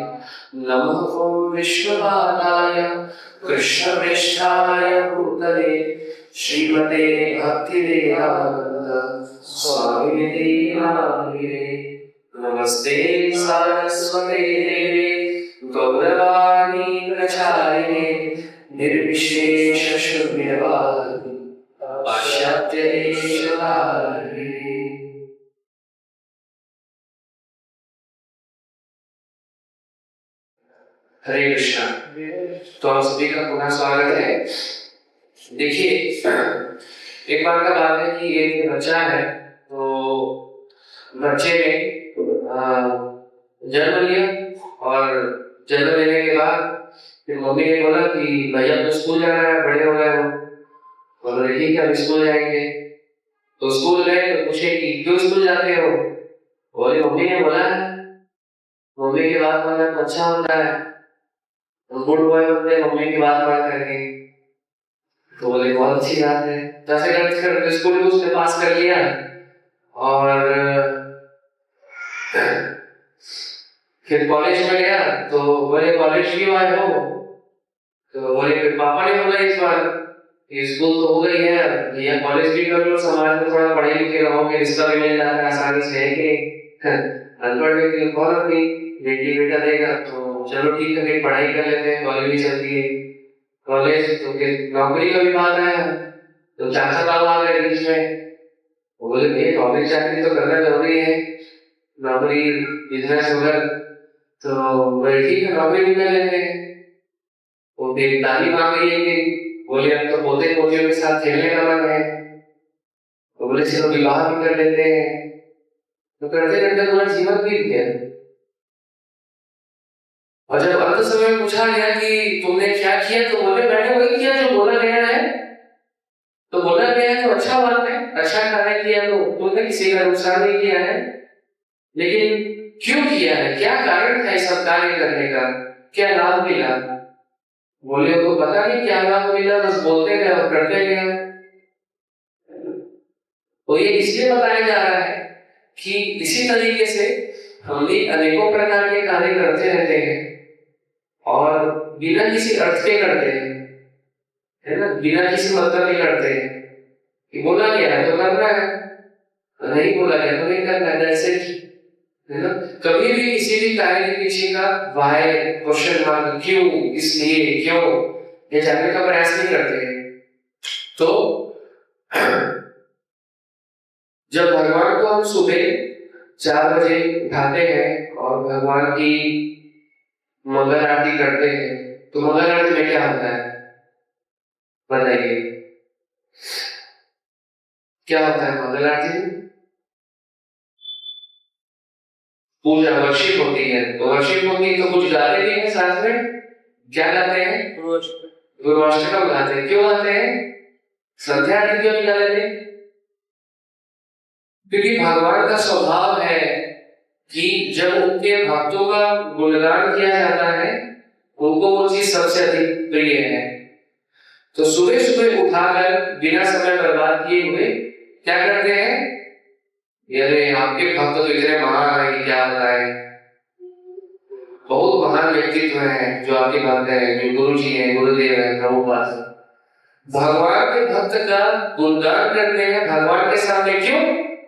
नमः ॐ विश्वपादाय कृष्णप्रेष्ठाय भूतले श्रीमते भक्तिवेदांत स्वामिनिधि नामिने। नमस्ते सारस्वते देवे गौरवाणी प्रचारिणे निर्विशेष शून्यवादी पाश्चात्य देशधारिणे। हरे कृष्णा। तो आप सभी का पुनः स्वागत है। देखिए, एक बार का बात है कि एक बच्चा है, तो बच्चे ने जन्म लिया और जन्म लेने के बाद फिर मम्मी ने बोला कि भैया तो स्कूल जाना है, बड़े हो गए हो। बोले ठीक है, हम स्कूल जाएंगे। तो स्कूल गए तो पूछे कि क्यों स्कूल जाते हो? बोले मम्मी ने बोला है। मम्मी की बात मानना तो अच्छा होता है, गुड बॉय होते हैं मम्मी की बात मान करके। तो बोले बहुत अच्छी बात है। तो ऐसे करके स्कूल में उसने पास कर लिया और फिर कॉलेज में गया। तो बोले कॉलेज क्यों आए हो? तो बोले फिर पापा ने बोला इस बार स्कूल तो हो गई है, या कॉलेज भी कर लो, समाज में थोड़ा पढ़े लिखे रहोगे, रिश्ता भी मिल जाता है आसानी से। है कि अनपढ़ व्यक्ति कौन अपनी बेटी बेटा देगा? तो चलो ठीक है, फिर पढ़ाई कर लेते हैं, कॉलेज भी चलती है। कॉलेज तो फिर नौकरी का भी बात आया, तो चाचा ताऊ आ गए बीच में। बोले भैया नौकरी चाकरी तो करना जरूरी है, नौकरी बिजनेस वगैरह। तो बोले ठीक है, नौकरी भी कर लेते हैं। वो फिर दादी मांग रही है कि बोले अब तो पोते पोतियों के साथ खेलने का मन है, तो बोले चलो विवाह भी कर लेते हैं। तो करते करते पूरा जीवन बीत गया। और जब अंत समय पूछा गया कि तुमने क्या किया, तो बोले मैंने वही किया जो बोला गया है। तो बोला गया है तो अच्छा बात है, अच्छा कार्य किया, तो तुमने किसी का नुकसान नहीं किया है। लेकिन क्यों किया है, क्या कारण था इस सब कार्य करने का, क्या लाभ मिला? बोले तो पता नहीं क्या लाभ मिला, बस बोलते गए और करते गए। तो ये इसलिए बताया जा रहा है कि इसी तरीके से हम भी अनेकों प्रकार के कार्य करते रहते हैं और बिना किसी अर्थ के करते हैं, है ना, बिना किसी मतलब के करते हैं कि बोला गया है तो करना है, नहीं बोला गया तो नहीं करना है, ऐसे है ना। कभी भी किसी भी कार्य के पीछे का व्हाई, क्वेश्चन मार्क, क्यों, इसलिए, क्यों, ये जानने का प्रयास नहीं करते हैं। तो जब भगवान को हम सुबह 4 बजे उठाते हैं और भगवान की मंगल आरती करते हैं, तो मंगल आरती में क्या होता है बताइए? क्या होता है मंगल आरती में? पूजा, वर्शिप होती है। तो वर्शिप होती है तो कुछ गाते भी हैं साथ में। क्या गाते हैं? गुरुअष्टकम गाते हैं। क्यों गाते हैं? संध्या आरती क्यों नहीं गाते? क्योंकि भगवान का स्वभाव है कि जब उनके भक्तों का गुणगान किया जाता है, उनको वो चीज सबसे अधिक प्रिय है। तो सुबह सुबह उठाकर बिना समय बर्बाद किए हुए क्या करते हैं? अरे आपके भक्त तो इतने महान है कि क्या बताएं, बहुत महान व्यक्तित्व हैं जो आपके भक्त हैं, जो गुरु जी हैं, गुरुदेव हैं, प्रभुपाद। भगवान के भक्त का गुणगान करते हैं भगवान के सामने। क्यों?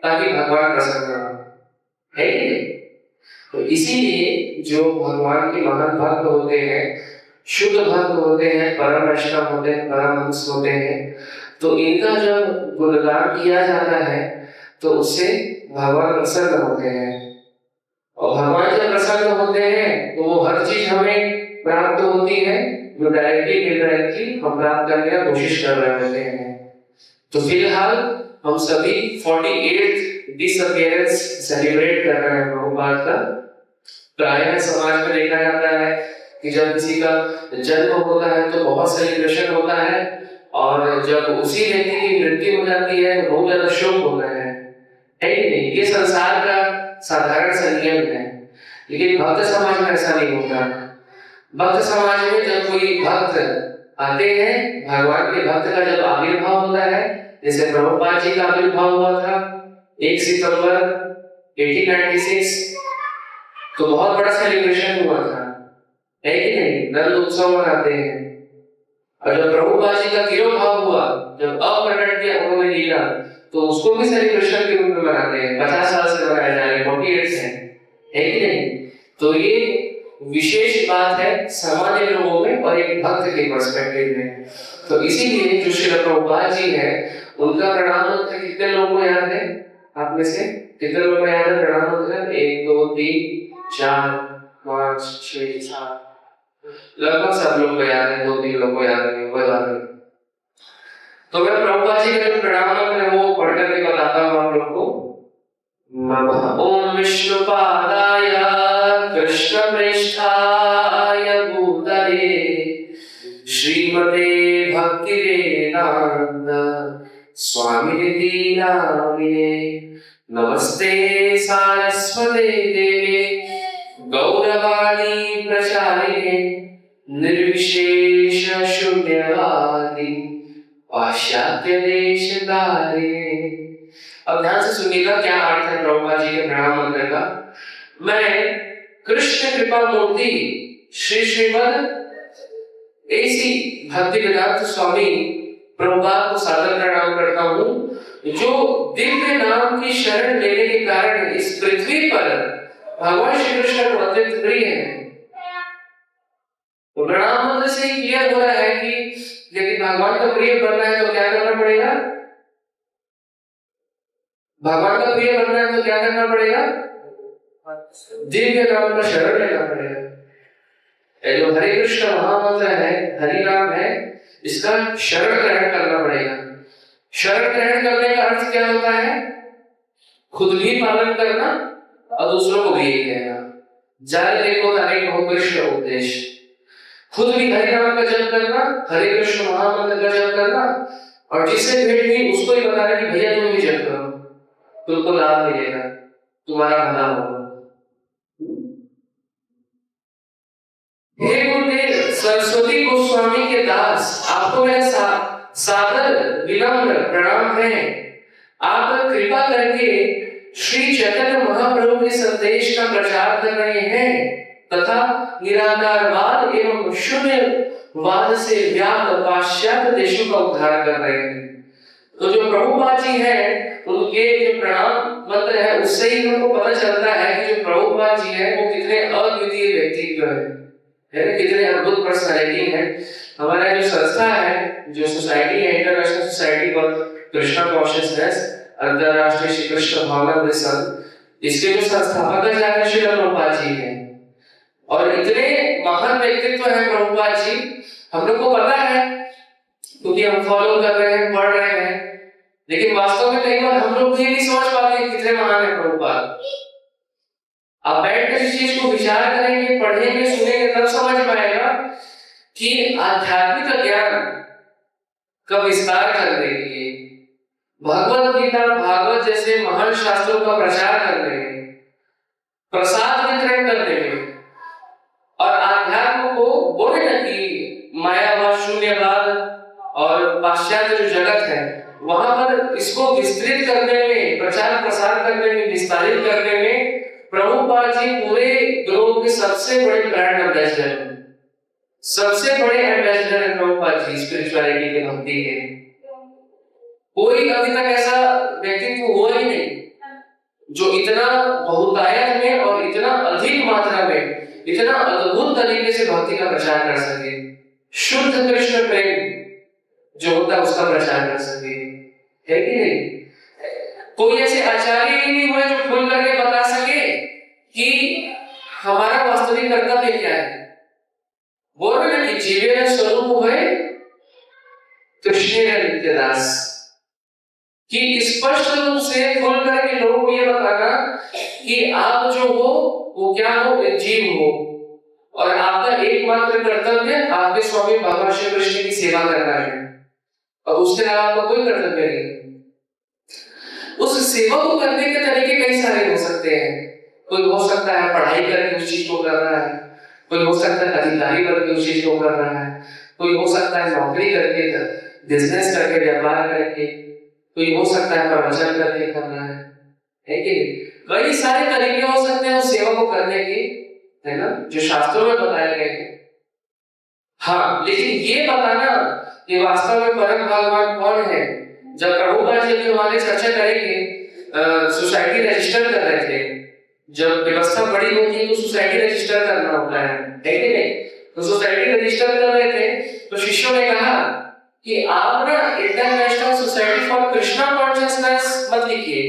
ताकि भगवान प्रसन्न हो, है कि नहीं? तो इसीलिए जो भगवान के महान भक्त होते हैं, शुद्ध भक्त होते हैं, परम वैष्णव होते हैं, परम हंस होते हैं, तो इनका जब गुणगान किया जाता है तो उससे भगवान प्रसन्न होते हैं। और भगवान जब प्रसन्न होते हैं तो वो हर चीज हमें प्राप्त होती है जो डायरेक्टली इनडायरेक्टली हम प्राप्त करने की कोशिश कर रहे होते हैं। तो फिलहाल हम सभी 48th डिसअपियरेंस सेलिब्रेट कर रहे हैं प्रभुपाद का। प्रायः समाज में देखा जाता है कि जब किसी का जन्म होता है तो बहुत सेलिब्रेशन होता है, और जब उसी व्यक्ति की मृत्यु हो जाती है तो बहुत ज्यादा शोक होता है कि नहीं? ये संसार का साधारण सा नियम है। लेकिन भक्त समाज में ऐसा नहीं होता। भक्त समाज में जब कोई भक्त आते हैं, भगवान के भक्त का जब आविर्भाव होता है, जैसे प्रभुपाद जी का आविर्भाव हुआ था 1 सितंबर 1896, तो बहुत बड़ा सेलिब्रेशन हुआ था। है कि नहीं? नंद उत्सव मनाते हैं। और जब प्रभुपाद जी का तिरोभाव हुआ, जब अप्रकट किया उन्होंने लीला, तो उसको भी सेलिब्रेशन के रूप में मनाते हैं। 50 साल से मनाया जा रहा है, 48 है कि नहीं? तो ये विशेष बात है सामान्य लोगों में और एक भक्त के पर्सपेक्टिव में। तो इसीलिए जो श्री प्रभुपाद जी है उनका प्रणाम मंत्र कितने लोगों को याद है? आप में से कितने लोगों को याद है प्रणाम मंत्र? 1 2 3 4 5 6 7, लगभग सब लोग को याद है। 2-3 लोग को याद नहीं, कोई बात नहीं। तो मैं प्रभुपाद जी का जो प्रणाम मंत्र है वो पढ़ करके बताता हूँ आप लोग को। ओम विष्णुपादाय कृष्णप्रेष्ठाय भूतले श्रीमते भक्तिवेदांत स्वामिनिधि नामिने नमस्ते सारस्वते देवे गौरवाणी प्रचारिणे निर्विशेष शून्यवादी पाश्चात्य देशधारिणे। अब ध्यान से सुनिएगा क्या अर्थ है प्रभुपाद जी के प्रणाम मंत्र का। मैं कृष्ण कृपा मूर्ति श्री श्रीमद ऐसी भक्तिवेदांत स्वामी प्रभुपाद को सादर प्रणाम करता हूँ जो दिव्य नाम की शरण लेने के कारण इस पृथ्वी पर भगवान श्री कृष्ण को अत्यंत प्रिय है। तो प्रणाम मंत्र से ही क्लियर हो रहा है कि यदि भगवान का प्रिय बनना है तो क्या करना पड़ेगा? भगवान का प्रिय बनना है तो क्या करना पड़ेगा? दिव्य नाम का शरण लेना पड़ेगा। ये जो हरे कृष्ण महामंत्र है, हरि नाम है, इसका शरण ग्रहण करना पड़ेगा। शरण ग्रहण करने का अर्थ क्या होता है? खुद भी पालन करना और दूसरों को भी कहना। जाय देखो हरे कहो कृष्ण उपदेश। खुद भी हरि नाम का जप करना, हरे कृष्ण महामंत्र का जप करना, और जिससे भेंट हुई उसको ही बताना कि भैया तुम भी जप करो, तुमको लाभ मिलेगा, तुम्हारा भला होगा। हे गुरुदेव सरस्वती गोस्वामी के दास, आपको मेरा सादर विनम्र प्रणाम है। आप कृपा करके श्री चैतन्य महाप्रभु के संदेश का प्रचार कर रहे हैं तथा निराकारवाद एवं शून्यवाद से व्याप्त पाश्चात्य देशों का उद्धार कर रहे हैं। तो जो प्रभुपाद जी हैं उनके जो प्रणाम मंत्र है उससे ही हमको पता चलता है कि जो प्रभुपाद जी हैं वो कितने अद्वितीय व्यक्तित्व है, कितने अद्भुत पर्सनालिटी है। हमारा जो संस्था है, जो सोसाइटी है, international society for Krishna consciousness, अंतरराष्ट्रीय श्री कृष्ण भावना संघ, इसके जो संस्थापक है श्री प्रभुपाद जी हैं। और इतने महान व्यक्तित्व है प्रभुपाद जी, हम लोग को पता है क्योंकि हम फॉलो कर रहे हैं, पढ़ रहे हैं, लेकिन वास्तव में कई बार हम लोग भी नहीं समझ पाते कितने महान है प्रभुपाद। आप बैठकर इस चीज को विचार करेंगे, पढ़ेंगे, सुनेंगे, तब समझ पाएगा कि आध्यात्मिक ज्ञान का विस्तार करने के लिए, भगवत गीता, भागवत जैसे महान शास्त्रों का प्रचार करने में, प्रसाद वितरण करने में, और आध्यात्म को बोले न कि मायावाद, शून्यवाद और पाश्चात्य जो जगत है वहां पर इसको विस्तृत करने में, प्रचार प्रसार करने में, विस्तारित करने में प्रभुपाद जी पूरे ग्लोब के सबसे बड़े ब्रांड एम्बेसडर हैं। सबसे बड़े एम्बेसडर हैं प्रभुपाद जी स्पिरिचुअलिटी के, भक्ति के। कोई अभी तक ऐसा व्यक्तित्व हुआ ही नहीं जो इतना बहुतायत में और इतना अधिक मात्रा में, इतना अद्भुत तरीके से भक्ति का प्रचार कर सके। शुद्ध कृष्ण प्रेम जो होता है उसका प्रचार कर सके, है कि नहीं? कोई ऐसे आचार्य ही नहीं हुए जो खुल करके बता सके कि हमारा वास्तविक कर्तव्य क्या है। बोल रहे कि जीवेर स्वरूप है कृष्ण नित्यदास, कि स्पष्ट रूप से खुल करके लोगों को ये बताना कि आप जो हो वो क्या हो, एक जीव हो, और आपका एकमात्र कर्तव्य आपके स्वामी भगवान श्री कृष्ण की सेवा करना है, और उसके अलावा आपका कोई कर्तव्य नहीं। उस सेवा को करने के तरीके कई सारे हो सकते हैं। कोई हो सकता है पढ़ाई करके उस चीज को कर रहा है, कोई हो सकता है अधिकारी करके उस चीज को कर रहा है, कोई हो सकता है नौकरी करके, बिजनेस करके, व्यापार करके, कोई हो सकता है प्रवचन करके कर रहा है कि कई सारे तरीके हो सकते हैं उस सेवा को करने के, है ना, जो शास्त्रों में बताए गए हैं। हाँ, लेकिन ये बताना कि वास्तव में परम भगवान कौन है, जब प्रभुपाद जी हमारे चर्चा करेंगे, सोसाइटी रजिस्टर कर रहे थे, जब व्यवस्था बड़ी होती है तो सोसाइटी रजिस्टर करना होता है कि नहीं? तो सोसाइटी रजिस्टर कर रहे थे तो शिष्यों ने कहा कि आप ना international society for Krishna consciousness मत लिखिए।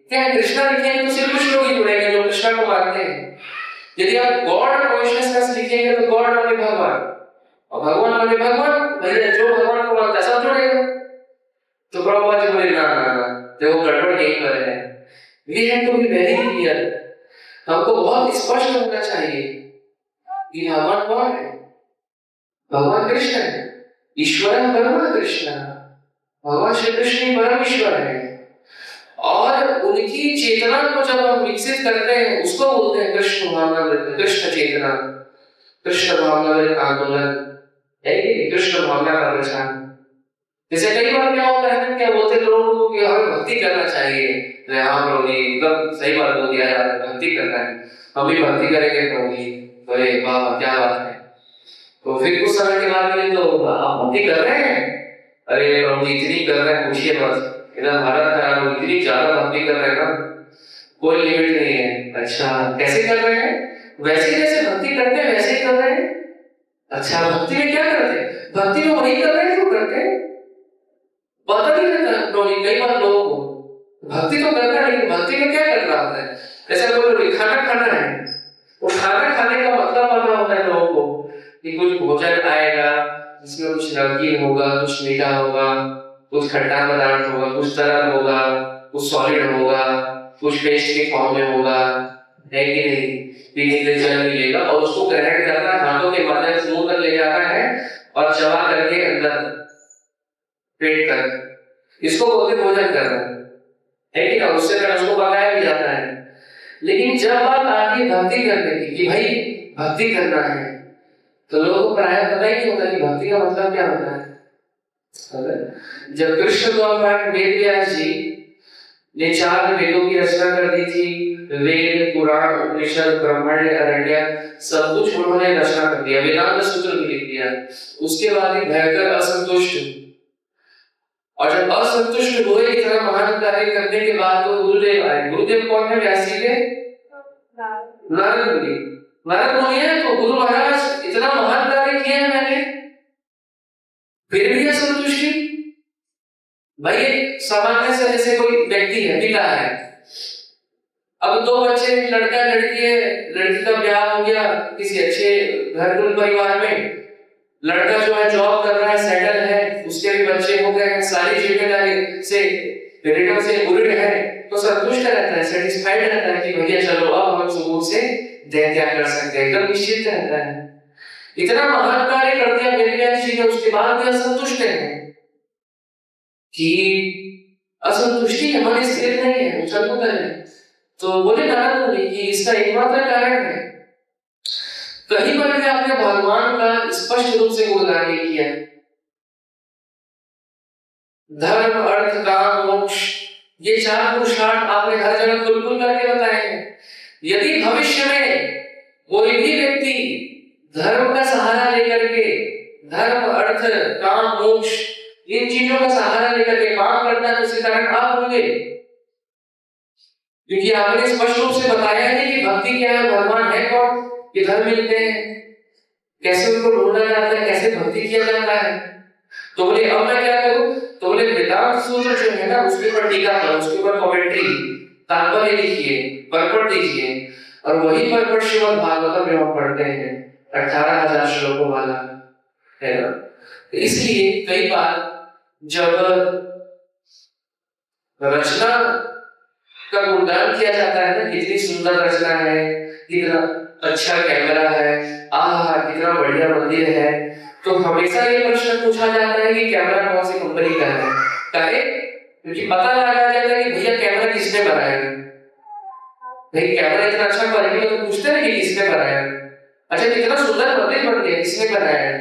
क्या कृष्णा लिखेंगे तो सिर्फ कुछ लोग ही जुड़ेंगे जो कृष्णा को मानते हैं। यदि आप गॉड कॉन्शियसनेस लिखेंगे तो गॉड माने भगवान, और भगवान माने भगवान, भैया जो भगवान को मानता है सब जुड़ेगा। तो प्रभुपाद जी बोले ना ना ना, देखो गड़बड़ यहीं पर है। We have to be very clear, हमको बहुत स्पष्ट होना चाहिए कि भगवान कौन है। भगवान कृष्ण है, ईश्वर परम कृष्ण, भगवान श्री कृष्ण ही परम ईश्वर है। और उनकी चेतना को जब हम विकसित करते हैं उसको बोलते हैं कृष्ण भावनामृत, कृष्ण चेतना, कृष्ण भावनामृत आंदोलन है कि कृष्ण भावना का प्रचार। जैसे कई बार क्या होता है, क्या बोलते लोगों को कि हमें भक्ति करना चाहिए। हाँ प्रभु जी एकदम सही बात बोल दिया यार, भक्ति करना है, हम भी भक्ति करेंगे प्रभु जी। अरे वाह क्या बात है। तो फिर कुछ समय के बाद में तो आप भक्ति कर रहे हैं, अरे प्रभु जी इतनी कर रहे हैं पूछिए बस, इधर भारत है आप इतनी ज्यादा भक्ति कर रहे हैं ना, कोई लिमिट नहीं है। अच्छा कैसे कर रहे हैं? वैसे जैसे भक्ति करते हैं वैसे ही कर रहे हैं। अच्छा भक्ति में क्या करते हैं? भक्ति में वही कर रहे हैं जो करते हैं, पता नहीं रहता कई बार लोगों को भक्ति तो करना नहीं, भक्ति में क्या कर रहा होता है। जैसे कोई खाना खाना है, वो खाना खाने का मतलब पता होता है लोगों को कि कुछ भोजन आएगा जिसमें कुछ नमकीन होगा, कुछ मीठा होगा, कुछ खट्टा पदार्थ होगा, कुछ तरल होगा, कुछ सॉलिड होगा, कुछ पेस्ट के फॉर्म में होगा, है कि नहीं? पीने के लिए जल मिलेगा और उसको ग्रहण करना हाथों के माध्यम से मुंह तक ले जाता है और चबा करके अंदर पेट तक, इसको बोलते भोजन करना है कि ना, उससे फिर उसको पकाया भी जाता है। लेकिन जब बात आती है भक्ति करने की कि भाई भक्ति करना है, तो लोगों को प्रायः पता ही नहीं होता कि भक्ति का मतलब क्या होता है। जब कृष्ण भगवान वेद व्यास जी ने 4 वेदों की रचना कर दी थी, वेद पुराण उपनिषद ब्राह्मण्य अरण्य सब कुछ उन्होंने रचना कर दिया, वेदांत सूत्र भी लिख दिया। उसके बाद ही भयंकर असंतुष्ट, और जब असंतुष्ट हुए इतना महान कार्य करने के बाद तो गुरुदेव आए। गुरुदेव कौन है? व्यास जी के नारद मुनि। नारद मुनि है तो गुरु महाराज इतना महान कार्य किया है मैंने, फिर भी असंतुष्टि। भाई सामान्य से जैसे कोई व्यक्ति है, पिता है, अब 2 बच्चे, लड़का लड़की है, लड़की का ब्याह हो गया किसी अच्छे घर कुल परिवार में, लड़का जो है जॉब कर रहा है, सेटल है, उसके भी बच्चे हो गए हैं, सारी जिम्मेदारी से रिटर्न से उड़ है, तो संतुष्ट रहता है, सेटिस्फाइड रहता है कि भैया चलो अब हम सुकून से देह त्याग कर सकते हैं, एकदम निश्चित रहता है। इतना महान कार्य कर दिया वेद व्यास जी ने, उसके बाद भी असंतुष्ट है कि असंतुष्टि है, मन स्थिर नहीं है, उछल कूद है। तो बोले नारद मुनि कि इसका एकमात्र कारण है, कहीं पर भी आपने भगवान का स्पष्ट रूप से गुणगान नहीं किया। धर्म अर्थ काम मोक्ष ये 4 पुरुषार्थ आपने हर जगह खुल करके बताए हैं। यदि भविष्य में कोई भी व्यक्ति धर्म का सहारा लेकर के, धर्म अर्थ काम मोक्ष इन चीजों का सहारा लेकर के काम करता है तो उसके कारण आप होंगे, क्योंकि आपने स्पष्ट रूप से बताया है कि भक्ति क्या है, भगवान है कौन, किधर मिलते हैं, कैसे उनको ढूंढा जाता है, कैसे भक्ति किया जाता है। तो बोले अब मैं क्या करूं? तो बोले वेदांत सूत्र जो है ना उसके ऊपर टीका करो, उसके ऊपर कमेंट्री तात्पर्य लिखिए, परपट दीजिए, और वही परपट श्रीमद् भागवतम में हम पढ़ते हैं 18,000 श्लोकों वाला है ना। इसलिए कई बार जब रचना का गुणगान किया जाता है ना, कितनी सुंदर रचना है, कितना अच्छा कैमरा है, आहा कितना बढ़िया मंदिर है, तो हमेशा ये प्रश्न पूछा जाता है कि कैमरा कौन सी कंपनी का है। काहे? क्योंकि पता लगा जाता है कि भैया कैमरा किसने बनाया है। भाई कैमरा इतना अच्छा क्वालिटी का तो पूछते हैं कि किसने बनाया है। अच्छा कितना सुंदर मंदिर बन गया, किसने बनाया है,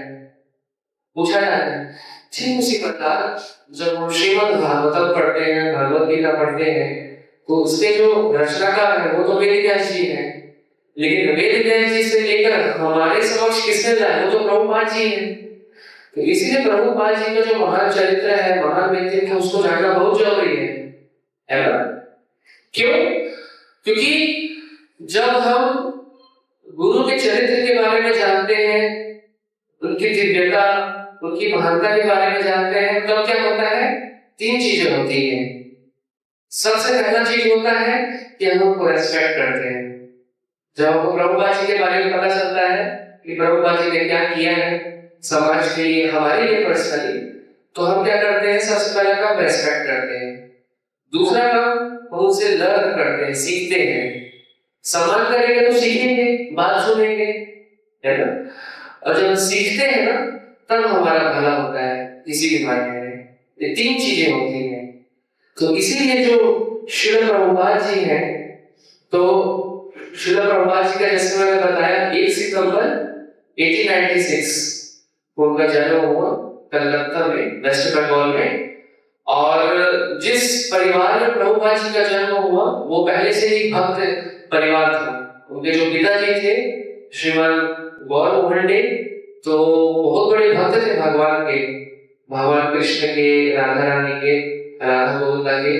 पूछा जाता है। ठीक उसी प्रकार जब हम श्रीमद् भागवतम पढ़ते हैं, भगवद गीता पढ़ते हैं, तो उसके जो रचनाकार है वो तो वेद व्यास जी है, लेकिन वेद व्यास जी से लेकर हमारे समक्ष किसने लाया? वो तो प्रभुपाद जी है। तो इसीलिए प्रभुपाद जी का जो महान चरित्र है, महान व्यक्तित्व है, उसको जानना बहुत जरूरी है ना? क्यों? क्योंकि जब हम गुरु के चरित्र के बारे में जानते हैं, उनकी दिव्यता, उनकी महानता के बारे में जानते हैं, तब क्या होता है? 3 चीजें होती हैं। सबसे पहला चीज होता है कि हम उनको रेस्पेक्ट करते हैं। जब हमको प्रभुपाद जी के बारे में पता चलता है कि प्रभुपाद जी ने क्या किया है समाज के लिए, हमारे लिए पर्सनली, तो हम क्या करते हैं? सबसे पहला काम रेस्पेक्ट करते हैं। दूसरा काम हम उनसे लर्न करते हैं, सीखते हैं। सम्मान करेंगे तो सीखेंगे, बात सुनेंगे, है ना? और जब सीखते हैं ना, तब हमारा भला होता है किसी भी मायने में। ये 3 चीजें होती हैं। तो इसीलिए जो श्रील प्रभुपाद जी हैं, तो श्रील प्रभुपाद जी का जैसे मैंने बताया 1 सितंबर 1896 को उनका जन्म हुआ कलकत्ता में, वेस्ट बंगाल में। और जिस परिवार में प्रभुपाद जी का जन्म हुआ वो पहले से ही भक्त परिवार था। उनके जो पिताजी थे श्रीमान गौर मोहन डे, तो बहुत बड़े भक्त थे भगवान के, भगवान कृष्ण के, राधा रानी के, राधा गोविंदा के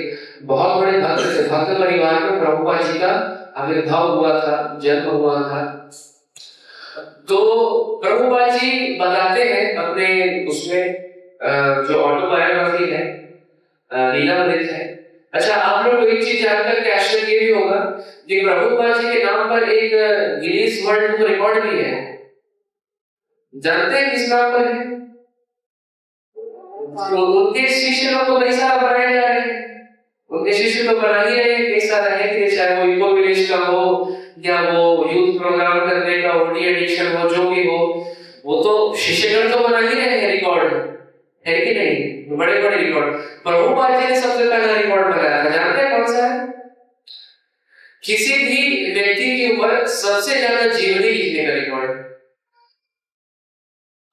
बहुत बड़े भक्त थे। भक्त परिवार में प्रभुपाद जी का आविर्भाव हुआ था, जन्म हुआ था। तो प्रभुपाद जी बताते हैं अपने उसमें जो ऑटोबायोग्राफी है, लीलामृत है। अच्छा, आप लोग को एक चीज जानकर के आश्चर्य भी होगा कि प्रभुपाद जी के नाम पर एक गिनीज वर्ल्ड बुक रिकॉर्ड भी है। जानते हैं किस नाम पर है? उनके शिष्य लोग तो कई सारा बनाए जा रहे हैं, उनके शिष्य तो बना ही रहे हैं कई सारा है कि चाहे वो इको विलेज का हो या वो यूथ प्रोग्राम करने का ओडी एडिशन हो, जो भी हो, वो तो शिष्यगण तो बना ही रहे हैं रिकॉर्ड, है कि नहीं? बड़े बड़े रिकॉर्ड प्रभुपाद जी ने सबसे पहला रिकॉर्ड बनाया था। जानते हैं कौन सा है? किसी भी व्यक्ति के ऊपर सबसे ज्यादा जीवनी लिखने का रिकॉर्ड।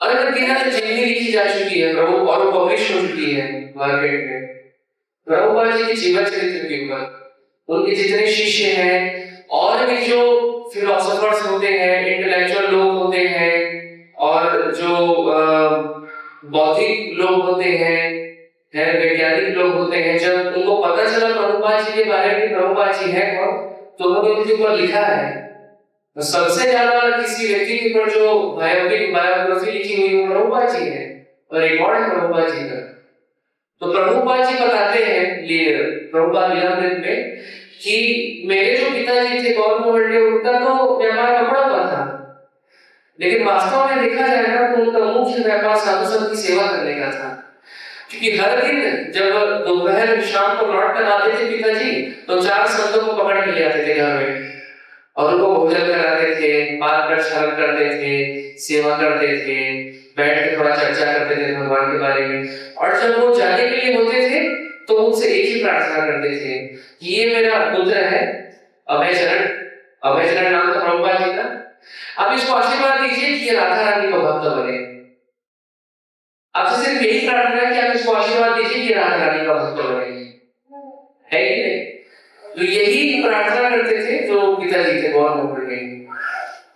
अगर जीवनी लिखी जा चुकी है प्रभु और वो पब्लिश हो चुकी है मार्केट में, प्रभुपाद जी के जीवन चरित्र के ऊपर उनके जितने शिष्य हैं और भी जो फिलोसोफर्स होते हैं, इंटेलेक्चुअल लोग होते हैं और जो बौद्धिक लोग होते हैं, वैज्ञानिक लोग होते हैं, जब उनको पता चला प्रभुपाद जी के बारे में प्रभुपाद जी है कौन, तो उन्होंने उनके ऊपर लिखा है। तो सबसे ज्यादा किसी व्यक्ति के ऊपर जो बायोग्राफी लिखी हुई है प्रभुपाद जी है और रिकॉर्ड है प्रभुपाद जी का। तो प्रभुपाद जी बताते हैं ये प्रभुपाद लीलामृत में कि मेरे जो पिताजी थे गौर मोहन डे, उनका तो व्यापार कपड़ा का था, लेकिन वास्तव में देखा जाए ना तो उनका मुख्य व्यापार साधु संत की सेवा करने का था। क्योंकि हर दिन जब दोपहर शाम को लौट कर आते थे पिताजी, तो 4 संतों को पकड़ के ले आते थे घर में और उनको भोजन कराते थे, पाठ प्रचार करते थे, सेवा करते थे, बैठ के थोड़ा चर्चा करते थे भगवान के बारे में। और जब वो जाने के लिए होते थे तो उनसे एक ही प्रार्थना करते थे कि ये मेरा पुत्र है अभय चरण, अभय चरण नाम था प्रभुपाद जी का, अब इसको आशीर्वाद दीजिए कि ये राधा रानी का भक्त बने। आपसे सिर्फ यही प्रार्थना है कि आप इसको आशीर्वाद दीजिए कि राधा रानी का भक्त बने, है कि नहीं? तो यही प्रार्थना करते थे जो पिताजी थे गौर मोहन डे।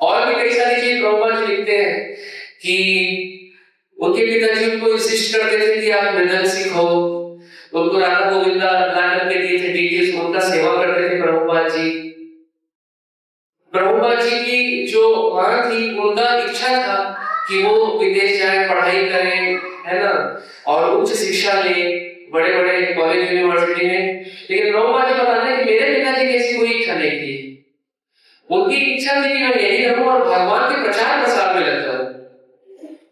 और भी कई सारी चीज प्रभुपाद जी लिखते हैं कि उनके पिताजी उनको इंसिस्ट करते थे कि आप मृदंग सीखो, उनको राधा गोविंदा ला करके दिए थे टीचर्स, उनका सेवा करते थे प्रभुपाद जी। प्रभुपाद जी की जो मां थी उनका इच्छा था कि वो विदेश जाए, पढ़ाई करें, है ना, और उच्च शिक्षा ले बड़े बड़े कॉलेज यूनिवर्सिटी में। लेकिन प्रभुपाद जी बताते हैं कि मेरे पिताजी की ऐसी कोई इच्छा नहीं थी। उनकी इच्छा थी कि मैं यही रहूं और भगवान के प्रचार प्रसार में लग जाऊं।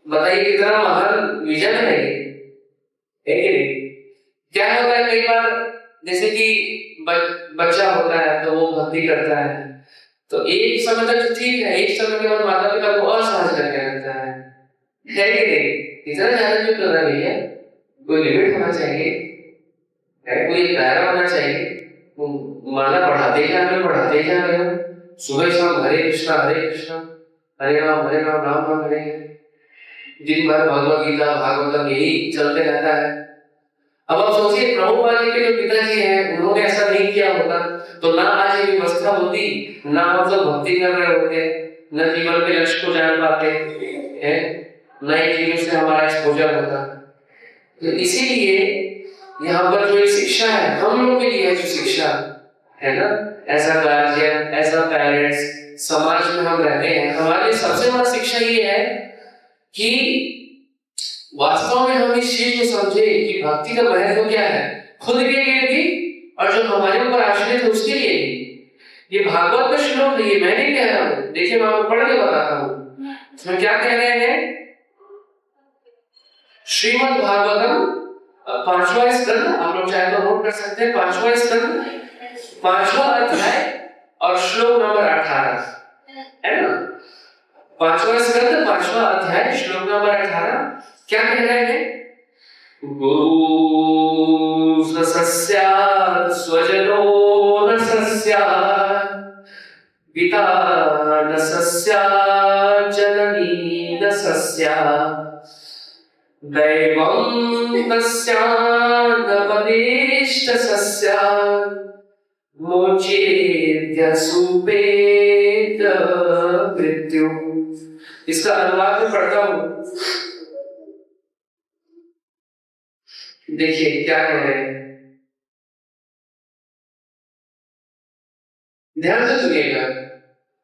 बताइए कितना महान विजन है ये, है कि नहीं? क्या होता है कई बार, जैसे कि बच्चा होता है तो वो भक्ति करता है, तो एक समय तक तो ठीक है, एक समय के बाद माता पिता को असहज लगने लगता है कि नहीं? इतना ज्यादा क्यों करना नहीं है, कोई लिमिट होना चाहिए, कोई एक दायरा होना चाहिए। माला बढ़ाते जा रहे हो, सुबह शाम हरे कृष्णा हरे राम राम राम हरे, दिन भर भगवद गीता भागवतम यही चलते रहता है। अब आप सोचिए प्रभुपाद जी के जो पिताजी हैं उन्होंने ऐसा नहीं किया होता तो ना आज ये व्यवस्था होती, ना हम सब भक्ति कर रहे होते, न जीवन के लक्ष्य को जान पाते हैं, नए चीजों से हमारा एक्सपोजर होता। तो इसीलिए यहाँ पर जो एक शिक्षा है हम लोग के लिए जो शिक्षा है ना, ऐसा गार्जियन, ऐसा पेरेंट्स, समाज में हम रहते हैं, हमारे लिए सबसे बड़ा शिक्षा ये है कि वास्तव में हम इस चीज को समझे कि भक्ति का महत्व क्या है, खुद के लिए भी और जो हमारे ऊपर आश्रित है उसके लिए भी। ये भागवत का श्लोक है, ये मैं नहीं कह रहा हूँ, देखिए मैं आपको पढ़ के बताता हूँ इसमें क्या कह रहे हैं। श्रीमद् भागवतम 5वां स्कंद, आप लोग चाहे तो नोट कर सकते हैं, 5वां स्कंद 5वां अध्याय और श्लोक नंबर 18 है ना। 5वां स्कंद 5वां अध्याय श्लोक नंबर 18 क्या कह रहे हैं। गुरु न सस्यात् स्वजनो न सस्यात्, पिता न सस्यात् जननी न सस्यात्, दैवं तस्यात् न वदिष्ठ सस्यात्, मोचेद्य सुपेत मृत्यु। इसका अनुवाद में पढ़ता हूं, देखिए क्या कह रहे हैं, ध्यान से सुनिएगा।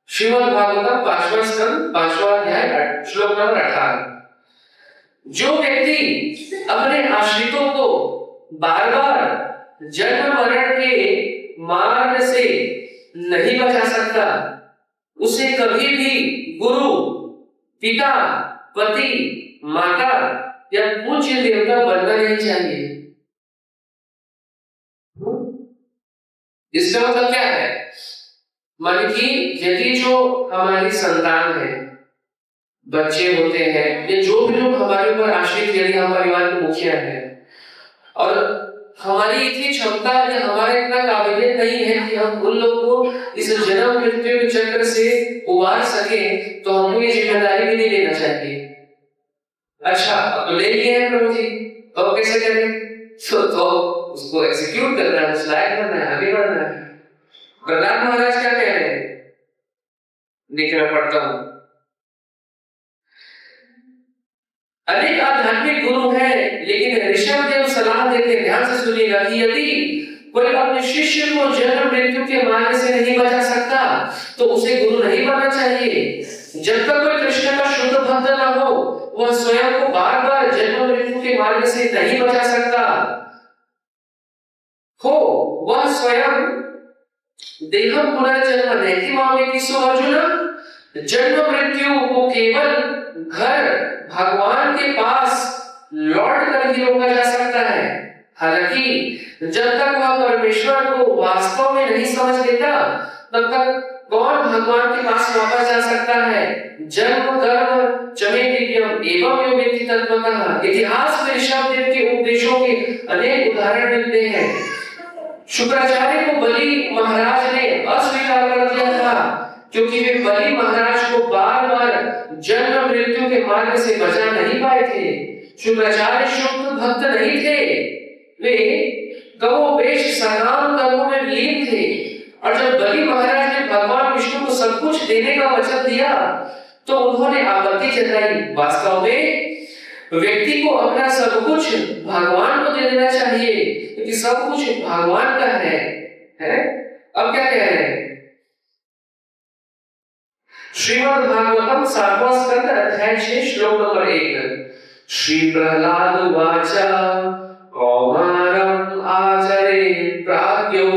श्रीमद् भागवतम 5वां स्कंद 5वां अध्याय श्लोक नंबर 18, जो व्यक्ति अपने आश्रितों को बार बार जन्म मरण के मार्ग से नहीं बचा सकता, उसे कभी भी गुरु, पिता, पति, माता या पूज्य देवता बनना नहीं चाहिए। इसका मतलब क्या है, मान कि यदि जो हमारी संतान है, बच्चे होते हैं या जो भी लोग हमारे ऊपर आश्रित, यदि हम परिवार के मुखिया हैं और हमारी इतनी क्षमता या हमारे इतना काबिलियत नहीं है कि हम उन लोगों को इस जन्म मृत्यु के चक्र से उबार सके, तो हमको ये जिम्मेदारी भी नहीं लेना चाहिए। अच्छा अब तो ले लिए हैं प्रभु जी, तो कैसे करें, तो उसको एग्जीक्यूट करना है, स्लाइड करना है, आगे बढ़ना है। प्रहलाद महाराज क्या कह रहे हैं, देखिए मैं पढ़ता हूं। अनेक आध्यात्मिक गुरु हैं, लेकिन ऋषभ देव सलाह देते हैं, ध्यान से सुनिएगा, कि यदि कोई अपने शिष्य को जन्म मृत्यु के मार्ग से नहीं बचा सकता तो उसे गुरु नहीं बनना चाहिए। जब तक कोई कृष्ण का शुद्ध भक्त न हो, वह स्वयं को बार बार जन्म मृत्यु के मार्ग से नहीं बचा सकता हो, वह स्वयं देहम पुनर्जन्म नैति मामेति सो अर्जुन, जन्म मृत्यु को केवल घर भगवान के पास लौट कर ही रोका जा सकता है। हालांकि जब तक वह परमेश्वर को वास्तव में नहीं समझ लेता, तब तक कौन भगवान के पास वापस जा सकता है। जन्म कर्म चमे दिव्यम एवं योगेति तत्वतः। इतिहास में ऋषभ देव के उपदेशों के अनेक उदाहरण मिलते हैं। शुक्राचार्य को बलि महाराज ने अस्वीकार कर दिया था, क्योंकि वे बलि महाराज को बार बार जन्म मृत्यु के मार्ग से बचा नहीं पाए थे। शुक्राचार्य शुद्ध भक्त नहीं थे, वे गवोपेश सकाम कर्मों में लीन थे, और जब बलि महाराज ने भगवान विष्णु को सब कुछ देने का वचन दिया तो उन्होंने आपत्ति जताई। वास्तव में व्यक्ति को अपना सब कुछ भगवान को दे देना चाहिए, क्योंकि सब कुछ भगवान का है? अब क्या कह रहे हैं, श्रीमद् भागवतम 7वां स्कंद अध्याय 6 श्लोक नंबर 1, श्री प्रहलाद उवाच कौमारम आचरे प्राज्ञो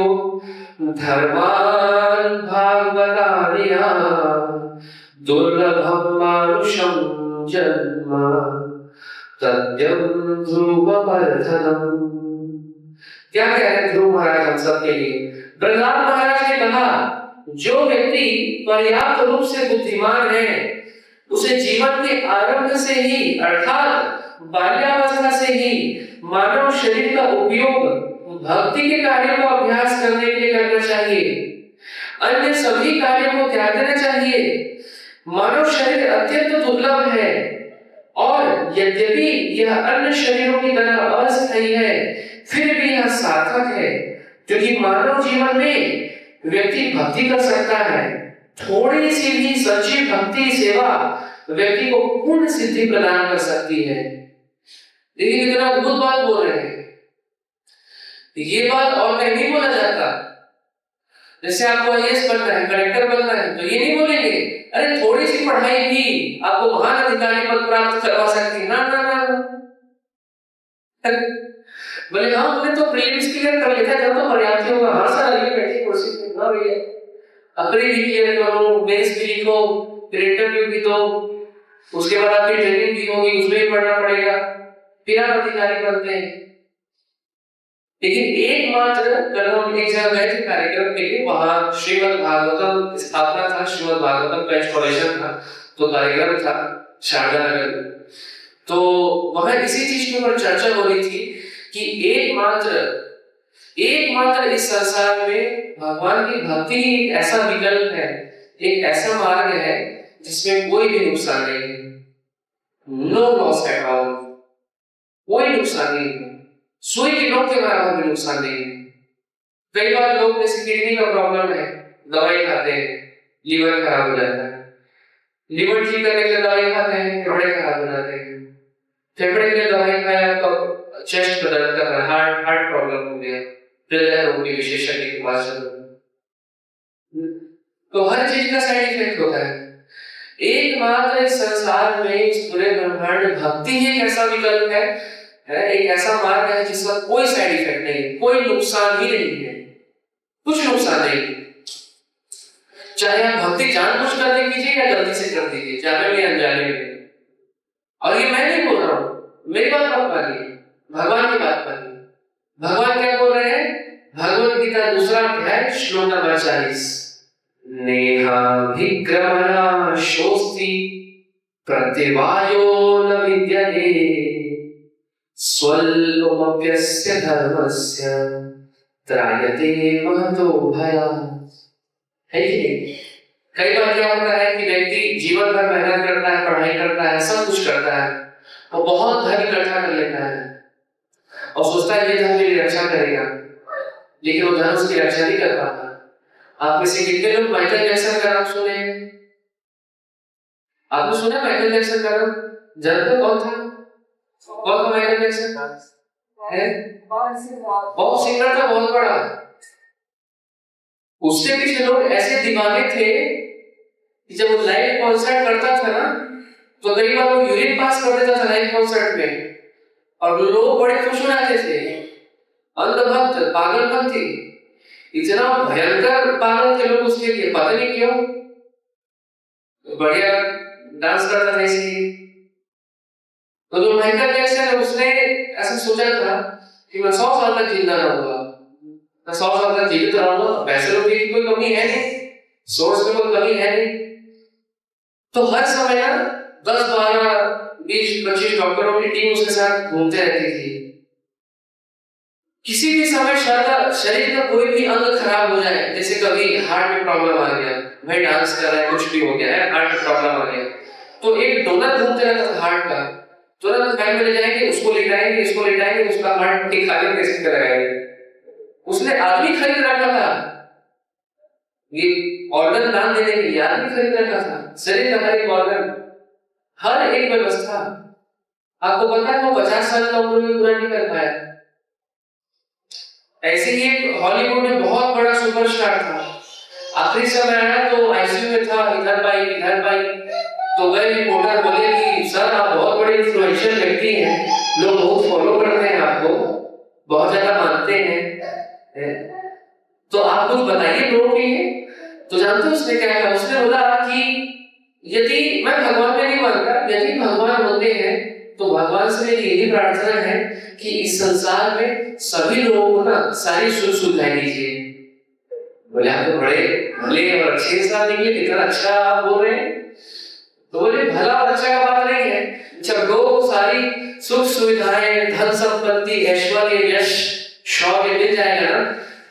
धर्मान् भागवतानिया दुर्लभम मानुषम जन्म तद्यं ध्रुववर्धनम। क्या कह रहे ध्रुव महाराज हम सब के लिए। प्रहलाद महाराज ने कहा, जो व्यक्ति पर्याप्त रूप से बुद्धिमान है, उसे जीवन के आरंभ से ही अर्थात बाल्यावस्था से ही मानव शरीर का उपयोग भक्ति के कार्यों का अभ्यास करने के लिए करना चाहिए। अन्य सभी कार्यों को त्याग देना चाहिए। मानव शरीर अत्यंत दुर्लभ है, और यद्यपि यह अन्य शरीरों की तरह अस्थायी है, फिर भी यह सार्थक है, क्योंकि मानव जीवन में व्यक्ति भक्ति कर सकता है। थोड़ी सी भी सच्ची भक्ति सेवा व्यक्ति को पूर्ण सिद्धि प्रदान कर सकती है। देखिए कितना अद्भुत बात बोल रहे हैं। ये बात और कहीं नहीं बोला जाता। जैसे आपको आईएएस बनना है, कलेक्टर बनना है, तो ये नहीं बोलेंगे अरे थोड़ी सी पढ़ाई भी आपको महान अधिकारी पद प्राप्त करवा सकती है। ना ना ना, बोले हाँ हमने तो प्रीलिम्स क्लियर कर लिया था, तो पर्याप्त होगा। हाँ सर आइए बैठिए कुर्सी पे। ना भैया, अपनी भी क्लियर करो, मेंस भी लिखो, फिर इंटरव्यू भी दो, उसके बाद आपकी ट्रेनिंग भी होगी, उसमें भी पढ़ना पड़ेगा, फिर आप अधिकारी बनते हैं। लेकिन एकमात्र कल हम एक जगह गए थे कार्यक्रम के लिए, वहां श्रीमद् भागवतम स्थापना था, श्रीमद् भागवतम का इंस्टॉलेशन था, तो कार्यक्रम था शारदा नगर में। तो वहां इसी चीज के ऊपर चर्चा हो रही थी कि एकमात्र इस संसार में भगवान की भक्ति ही एक ऐसा विकल्प है, एक ऐसा मार्ग है जिसमें कोई भी नुकसान नहीं है। नो लॉस एट ऑल, कोई नुकसान नहीं है, सुई की नोक के बराबर भी नुकसान नहीं है। कई बार लोग जैसे किडनी का प्रॉब्लम है, दवाई खाते हैं, लीवर खराब हो जाता है, लीवर ठीक करने के लिए दवाई खाते हैं, फेफड़े खराब हो जाते हैं, फेफड़े के लिए दवाई खाया तो चेस्ट में दर्द कर रहा है, हार्ट प्रॉब्लम हो गया, हृदय रोग के विशेषज्ञ के पास चलो। तो हर चीज का साइड इफेक्ट होता है। एकमात्र इस संसार में, इस पूरे ब्रह्मांड में भक्ति ही एक ऐसा विकल्प है, एक ऐसा मार्ग है जिसका कोई साइड इफेक्ट नहीं, कोई नुकसान ही नहीं है, कुछ नुकसान नहीं। चाहे आप भक्ति जानबूझ कर कीजिए या गलती से कर दीजिए, जाने में अनजाने में। और ये मैं नहीं बोल रहा हूं, मेरी बात मत मानिए, भगवान की बात मानिए। भगवान क्या बोल रहे हैं? भगवद गीता दूसरा अध्याय श्लोक नंबर 40, नेहाभिक्रमणा शोस्ति प्रतिवायो न विद्यते स्वल्पमप्यस्य धर्मस्य त्रायते महतो भयात्। है कि नहीं? कई बार क्या होता है कि व्यक्ति जीवन भर मेहनत करता है, पढ़ाई करता है, सब कुछ करता है, वो बहुत धन इकट्ठा कर लेता है और सोचता है ये धन मेरी रक्षा करेगा, लेकिन वो धन उसकी रक्षा नहीं कर पाता। आप में से कितने लोग माइकल जैक्सन का नाम सुने? आपने सुना माइकल जैक्सन का नाम? जानते कौन था? कौन था माइकल जैक्सन? है बहुत सिंगर था, बहुत बड़ा। उसके पीछे लोग ऐसे दीवाने थे कि जब वो लाइव कॉन्सर्ट करता था ना, तो कई बार वो यूरिन पास कर देता था लाइव कॉन्सर्ट में, और लोग बड़े खुश हो जाते थे। अंधभक्त, पागलपंथी, इतना भयंकर पागल थे लोग उसके लिए, पता नहीं क्यों। बढ़िया डांस करता था इसलिए। तो जो माइकल जैक्सन है, उसने ऐसा सोचा था कि मैं 100 साल तक जिंदा रहूंगा, मैं 100 साल तक जीवित रहूंगा, पैसे रुपये की कोई कमी है नहीं, सोर्स में कोई कमी है नहीं। तो हर समय ना 10, 12, 20, 25 डॉक्टरों की टीम उसके साथ घूमते रहती थी। किसी भी समय शरीर का कोई भी अंग खराब हो जाए, जैसे कभी हार्ट में प्रॉब्लम आ गया, भाई डांस कर रहा है, कुछ भी हो गया है, हार्ट में प्रॉब्लम आ गया, तो एक डोनर घूमते रहता था हार्ट का, तुरंत बैंक में ले जाएंगे, उसको लिटाएंगे, इसको लिटाएंगे, उसका हार्ट ठीक खाली कैसे लगाएंगे। उसने आदमी खरीद रखा था, ये ऑर्गन दान देने के लिए आदमी खरीद रखा था, शरीर का हर एक ऑर्गन, हर एक व्यवस्था। आपको पता है वो 50 साल का उम्र में पूरा नहीं कर पाया। ऐसे ही एक हॉलीवुड में बहुत बड़ा सुपरस्टार था, आखिरी समय आया तो आईसीयू में था, इधर भाई, तो वह रिपोर्टर बोले कि सर आप बहुत बड़े इन्फ्लुएंशियल व्यक्ति हैं, लोग बहुत फॉलो करते हैं आपको, बहुत ज्यादा मानते हैं, तो आप कुछ बताइए ब्रो के लिए। तो जानते हो उसने क्या कहा? उसने बोला कि यदि मैं भगवान में नहीं मानता, यदि भगवान होते हैं तो भगवान से मेरी यही प्रार्थना है कि इस संसार में सभी लोगों को ना सारी सुख सुविधाएं दीजिए। बोले आप तो बड़े भले और अच्छे इंसान निकले, कितना अच्छा आप बोल रहे हैं। तो बोले भला और अच्छा का बात नहीं है, जब लोगों को सारी सुख सुविधाएं, धन संपत्ति, ऐश्वर्य, यश, शौर्य मिल जाएगा ना,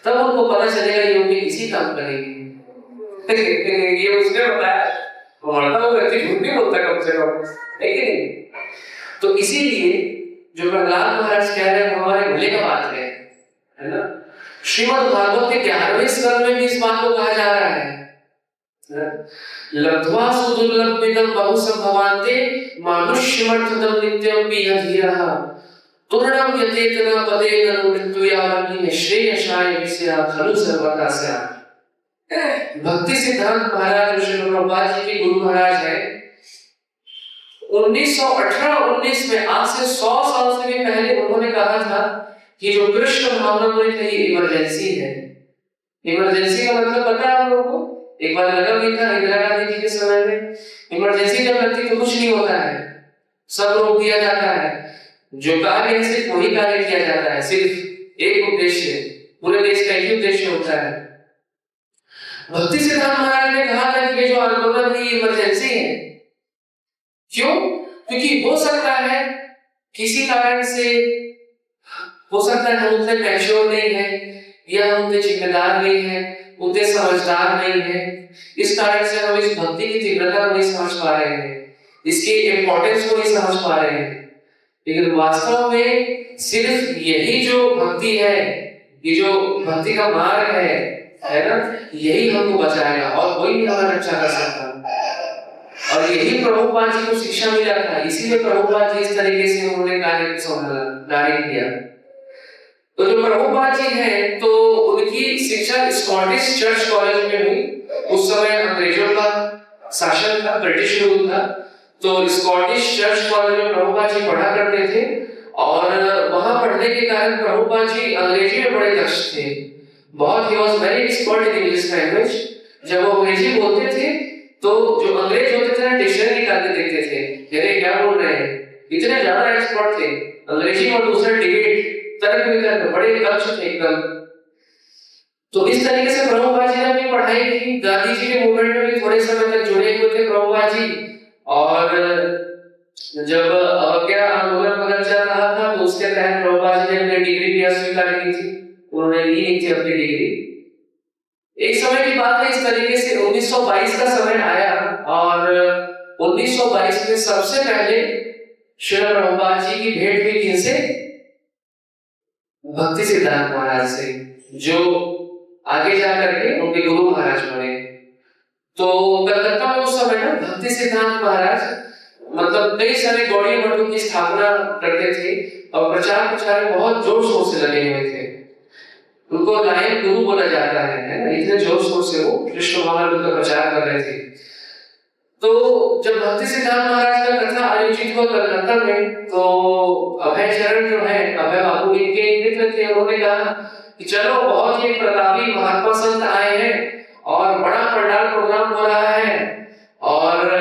तब उनको पता चलेगा ये उनके किसी काम करेंगे। ये उसने बताया, मरता वो व्यक्ति झूठ नहीं बोलता कम से कम, है कि नहीं? तो इसीलिए जो प्रहलाद महाराज कह रहे हैं हमारे भले का बात है ना। श्रीमद् भागवत के 11वें स्कंद में भी इस बात को कहा जा रहा है, लब्ध्वा सुदुर्लभमिदं बहुसंभवान्ते मानुष्यमर्थदं नित्यं पीयधीरः तुर्णं यतेतना पदेन मृत्युयावन्नि श्रेयसाय विषया खलु सर्वथा स्यात्। भक्ति सिद्धांत महाराज श्री प्रभुपाद जी के गुरु महाराज है। 1918-19 में, आज से 100 साल से भी पहले उन्होंने कहा था कि जो कृष्ण भावना में थे ये इमरजेंसी है। इमरजेंसी का मतलब पता है आप लोगों को? एक बार लगा भी था इंदिरा गांधी जी के समय में, इमरजेंसी जब लगती तो कुछ नहीं होता है, सब रोक दिया जाता है, जो कार्य है सिर्फ वही कार्य किया जाता है, सिर्फ एक उद्देश्य, पूरे देश का एक उद्देश्य होता है। भक्ति सिद्धांत महाराज ने कहा था कि जो आंदोलन है इमरजेंसी है। क्यों? क्योंकि हो सकता है किसी कारण से, हो सकता है हम उतने मैच्योर नहीं है या हम उतने जिम्मेदार नहीं है, उतने समझदार नहीं है, इस कारण से हम इस भक्ति की तीव्रता को नहीं समझ पा रहे हैं, इसकी इम्पोर्टेंस को नहीं समझ पा रहे हैं। लेकिन वास्तव में सिर्फ यही जो भक्ति है, ये जो भक्ति का मार्ग है ना, यही हमको बचाएगा और कोई नहीं हमारा रक्षा कर सकता। और यही प्रभुपाद जी को शिक्षा मिला था, इसीलिए प्रभुपाद जी इस तरीके से उन्होंने कार्य किया। तो जो प्रभुपाद जी हैं तो उनकी शिक्षा स्कॉटिश चर्च कॉलेज में हुई। उस समय अंग्रेजों का शासन था, ब्रिटिश रूल था, तो स्कॉटिश चर्च कॉलेज में प्रभुपाद जी पढ़ा करते थे और वहां पढ़ने के कारण प्रभुपाद जी अंग्रेजी में बड़े दक्ष थे, बहुत he was very expert in English language. जब वो अंग्रेजी बोलते थे तो जो अंग्रेज होते थे ना डिक्शनरी निकाल के देखते थे, ये क्या बोल रहे हैं, इतने ज्यादा एक्सपर्ट थे अंग्रेजी और दूसरे डिबेट तर्क वितर्क बड़े दक्ष थे एकदम। तो इस तरीके से प्रभुपाद जी ने अपनी पढ़ाई की। गांधी जी के मूवमेंट में भी थोड़े समय तक जुड़े हुए थे प्रभुपाद जी, और जब अवज्ञा आंदोलन वगैरह चल रहा था तो उसके तहत प्रभुपाद जी ने अपनी डिग्री भी अस्वीकार की थी, उन्होंने ली नहीं थी अपनी डिग्री। एक समय की बात है, इस तरीके से 1922 का समय आया और 1922 में सबसे पहले श्री प्रभुपाद जी की भेंट हुई किनसे? भक्ति सिद्धांत महाराज से, जो आगे जाकर के उनके गुरु महाराज बने। तो कलकत्ता में उस समय ना भक्ति सिद्धांत महाराज मतलब कई सारे गौड़ीय मठों की स्थापना करते थे और प्रचार प्रचार में बहुत जोर शोर से लगे हुए थे। उनको नायक गुरु बोला जाता है, इतने जोर शोर से वो कृष्ण महाराज का प्रचार कर रहे थे। तो जब भक्ति सिद्धांत महाराज का कथा आयोजित हुआ कलकत्ता में, तो अभय चरण जो है, अभय बाबू इनके नेतृत्व थे, उन्होंने कहा कि चलो बहुत ही प्रतापी महात्मा संत आए हैं और बड़ा पंडाल प्रोग्राम हो रहा है और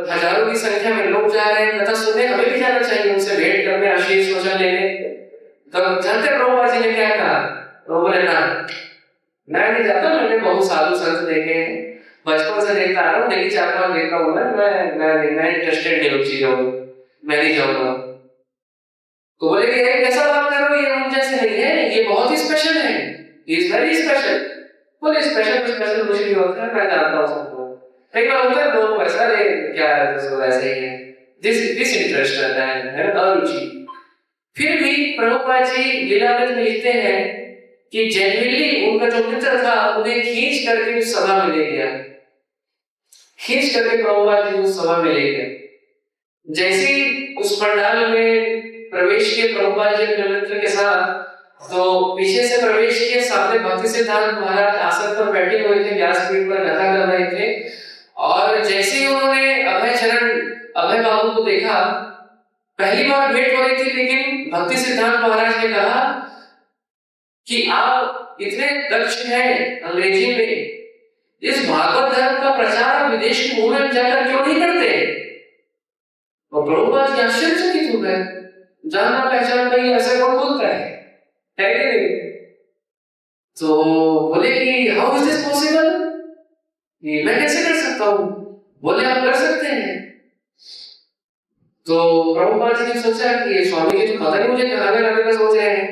हजारों की संख्या में लोग जा रहे हैं कथा सुनने, हमें भी जाना चाहिए, उनसे भेंट करने, आशीष वचन लेने। तो जानते प्रभुपाद जी ने क्या कहा? तो बोले ना, मैं नहीं जाता, मैंने बहुत साधु संत देखे हैं, बचपन से देखता आ रहा हूँ, देखी 4-5 देखता हूँ, मैं इंटरेस्टेड नहीं उस चीजों में, मैं नहीं जाऊंगा। तो बोले कि ये कैसा बात कर रहे हो, ये उन जैसे नहीं है, ये बहुत ही स्पेशल है, इज वेरी स्पेशल। बोले स्पेशल कुछ नहीं होता है, मैं जानता हूँ सबको। कई बार होता है लोग ऐसा क्या है तो ऐसे ही है, दिस इंटरेस्ट रहता है अरुचि। फिर भी प्रभुपाद जी लीलामृत में लिखते हैं कि जेन्युइनली उनका जो मित्र था उन्हें खींच करके उस सभा में ले गया, खींच करके प्रभुपाद जी उस सभा में ले गए। जैसे ही उस पंडाल में प्रवेश किए प्रभुपाद जी अपने मित्र के साथ, तो पीछे से प्रवेश किए, सामने भक्ति सिद्धांत महाराज आसन पर बैठे हुए थे, व्यासपीठ पर कथा कर रहे थे। और जैसे ही उन्होंने अभय चरण अभय बाबू को देखा, पहली बार भेंट हो रही थी, लेकिन भक्ति सिद्धांत महाराज ने कहा कि आप इतने दक्ष हैं अंग्रेजी में, इस भागवत धर्म का प्रचार विदेश के भूमि में जाकर क्यों नहीं करते? और प्रभुपाद जी आश्चर्यचकित हो गए, जानना पहचान नहीं ऐसा कौन बोलता है कि नहीं? तो बोले कि हाउ इज दिस पॉसिबल, मैं कैसे कर सकता हूँ? बोले आप कर सकते हैं। तो प्रभुपाद जी ने सोचा कि स्वामी जी तो पता नहीं मुझे कहाँ लाने का सोच रहे हैं,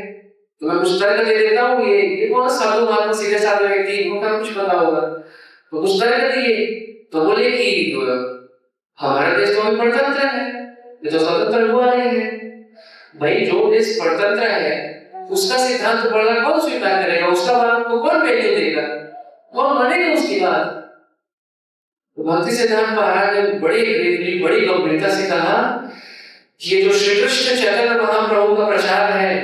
तो मैं कुछ तर्क दे देता हूँ, ये कौन साधु महात्मा सीधे साधे व्यक्ति, इनको कुछ पता होगा, तो कुछ तर्क दिए। तो बोले कि हमारा देश तो अभी गणतंत्र है, ये तो स्वतंत्र हुआ नहीं है। भाई जो देश परतंत्र है उसका सिद्धांत पढ़ना कौन स्वीकार करेगा, उसका बात को कौन वैल्यू देगा, कौन मानेगा उसकी बात। तो भक्ति सिद्धांत महाराज ने बड़ी गंभीरता से कहा कि ये जो श्री कृष्ण चैतन्य महाप्रभु का प्रचार है,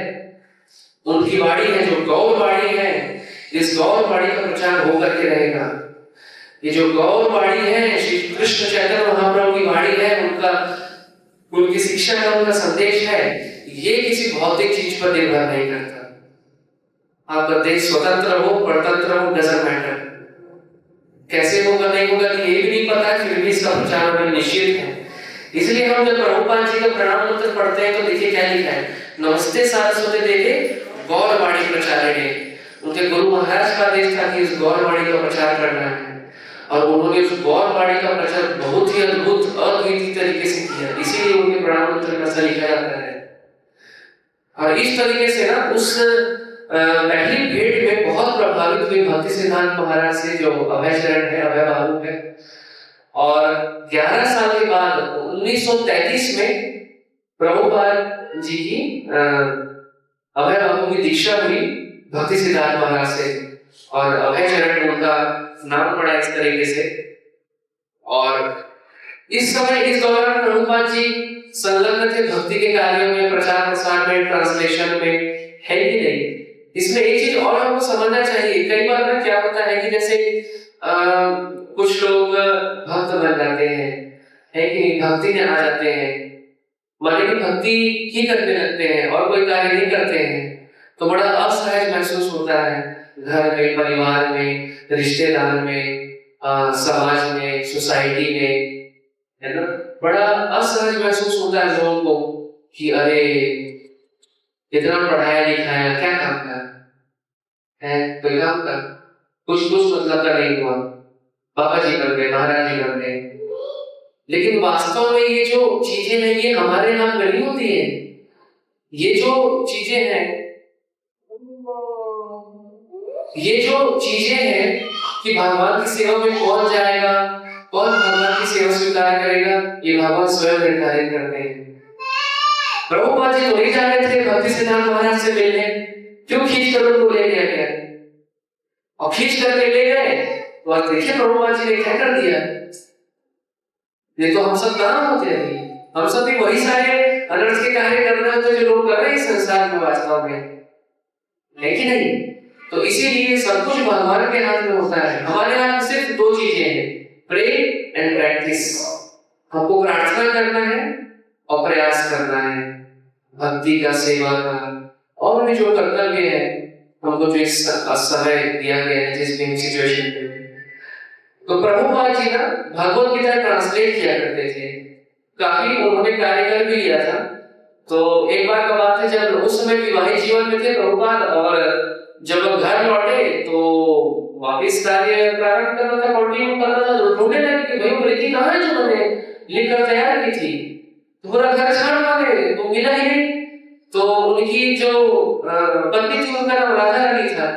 उनकी वाणी है जो गौर वाणी है, इस गौर वाणी का प्रचार होकर के रहेगा। ये जो गौर वाणी है, श्री कृष्ण चैतन्य महाप्रभु की वाणी है, उनकी शिक्षा का, उनका संदेश है, ये किसी भौतिक चीज पर निर्भर नहीं करता। आपका देश स्वतंत्र हो परतंत्र हो, डजंट मैटर। कैसे होगा नहीं होगा ये भी नहीं पता, फिर भी इसका प्रचार होना निश्चित है। इसलिए हम जब प्रभुपाद जी का प्रणाम मंत्र पढ़ते हैं तो देखिए क्या लिखा है, नमस्ते सारस्वती देवे गौर वाणी प्रचारिणे। उनके गुरु महाराज का आदेश था कि इस गौर वाणी का प्रचार करना है, और उन्होंने उस गौर वाणी का प्रचार बहुत ही अद्भुत अद्वितीय तरीके से किया। इसीलिए उनके प्रणाम मंत्र में ऐसा लिखा जाता है। और इस तरीके से ना उस पहली भेंट में बहुत प्रभावित हुई भक्ति सिद्धांत महाराज से, जो अभय चरण है, अभय बाबू है। और 11 साल के बाद 1933 में प्रभुपाद जी की अभय बाबू की दीक्षा हुई भक्ति सिद्धांत महाराज से, और अभय चरण उनका नाम पड़ा इस तरीके से। और इस समय इस दौरान प्रभुपाद जी संलग्न थे भक्ति के कार्यों में, प्रचार प्रसार में, ट्रांसलेशन में, है कि नहीं। इसमें एक चीज और हमको समझना चाहिए, कई बार ना क्या होता है कि जैसे कुछ लोग भक्त बन जाते हैं, है कि नहीं, भक्ति में आ जाते हैं, माने कि भक्ति ही करने लगते हैं और कोई कार्य नहीं करते हैं, तो बड़ा असहज महसूस होता है घर में, परिवार में, रिश्तेदार में, समाज में, सोसाइटी में, है ना। बड़ा असहज महसूस होता है लोगों को कि अरे इतना पढ़ाया लिखाया क्या काम का है, कोई काम का कुछ मतलब का नहीं हुआ, पापा जी बन गए, महाराज जी बन गए। लेकिन वास्तव में ये जो चीजें हैं ये हमारे हाथ में नहीं होती है। ये जो चीजें हैं, ये जो चीजें हैं कि भगवान की सेवा में कौन जाएगा, कौन भगवान की सेवा स्वीकार करेगा, ये भगवान स्वयं निर्धारित करते हैं। प्रभुपाद जी तो नहीं जा रहे थे भक्ति सिद्धांत महाराज से मिलने, क्यों खींच कर उनको ले गया, और खींच करके ले गए तो आज देखिए प्रभुपाद जी ने क्या कर दिया। ये तो हम सब कहाँ होते हैं, हम सब भी वही सारे अनर्थ के कार्य कर रहे होते जो लोग कर रहे हैं इस संसार में वास्तव में, है कि नहीं। तो इसीलिए सब कुछ भगवान के हाथ में होता है। हमारे हाथ सिर्फ दो चीजें हैं, प्रे एंड प्रैक्टिस। हमको प्रार्थना करना है और प्रयास करना है भक्ति का, सेवा का, और भी जो कर्तव्य है हमको जो इस समय दिया गया है, जिस भी सिचुएशन पे। तो प्रभुपाद जी ना भगवत गीता ट्रांसलेट किया करते थे, काफी उन्होंने कार्यक्रम भी लिया था। तो एक बार का बात है, जब उस समय विवाहित जीवन में थे प्रभुपाद, और जब घर लौटे तो वापिस कार्य प्रारंभ करना था, कंटिन्यू करना था, तो ढूंढने लगे कि भाई वो कृति कहाँ है जो मैंने लिखकर तैयार की थी। तो पूरा घर छान मारे तो मिला ही नहीं। तो उनकी जो पत्नी थी उनका नाम राधा रानी था।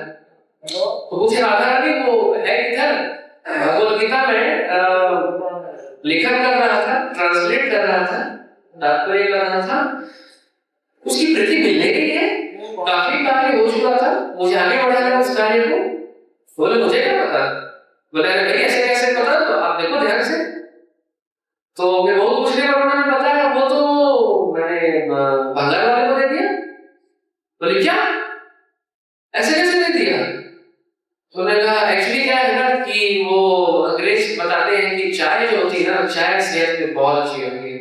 तो पूछे राधा रानी वो है किधर, भगवत गीता में लेखन कर रहा था, ट्रांसलेट कर रहा था, तात्पर्य कर रहा था, उसकी प्रति मिलने के लिए काफी कार्य हो चुका था, मुझे आगे बढ़ाना उस कार्य को। बोले मुझे क्या पता, बोले भाई ऐसे कैसे पता, तो आप देखो ध्यान से। तो मैं बहुत पूछने पर उन्होंने बताया वो तो मैंने भंगार वाले को दे दिया। बोले क्या, ऐसे कैसे दे दिया। तो मैंने कहा एक्चुअली क्या है ना कि वो अंग्रेज बताते हैं कि चाय जो होती है ना, चाय सेहत पे बहुत अच्छी होती है,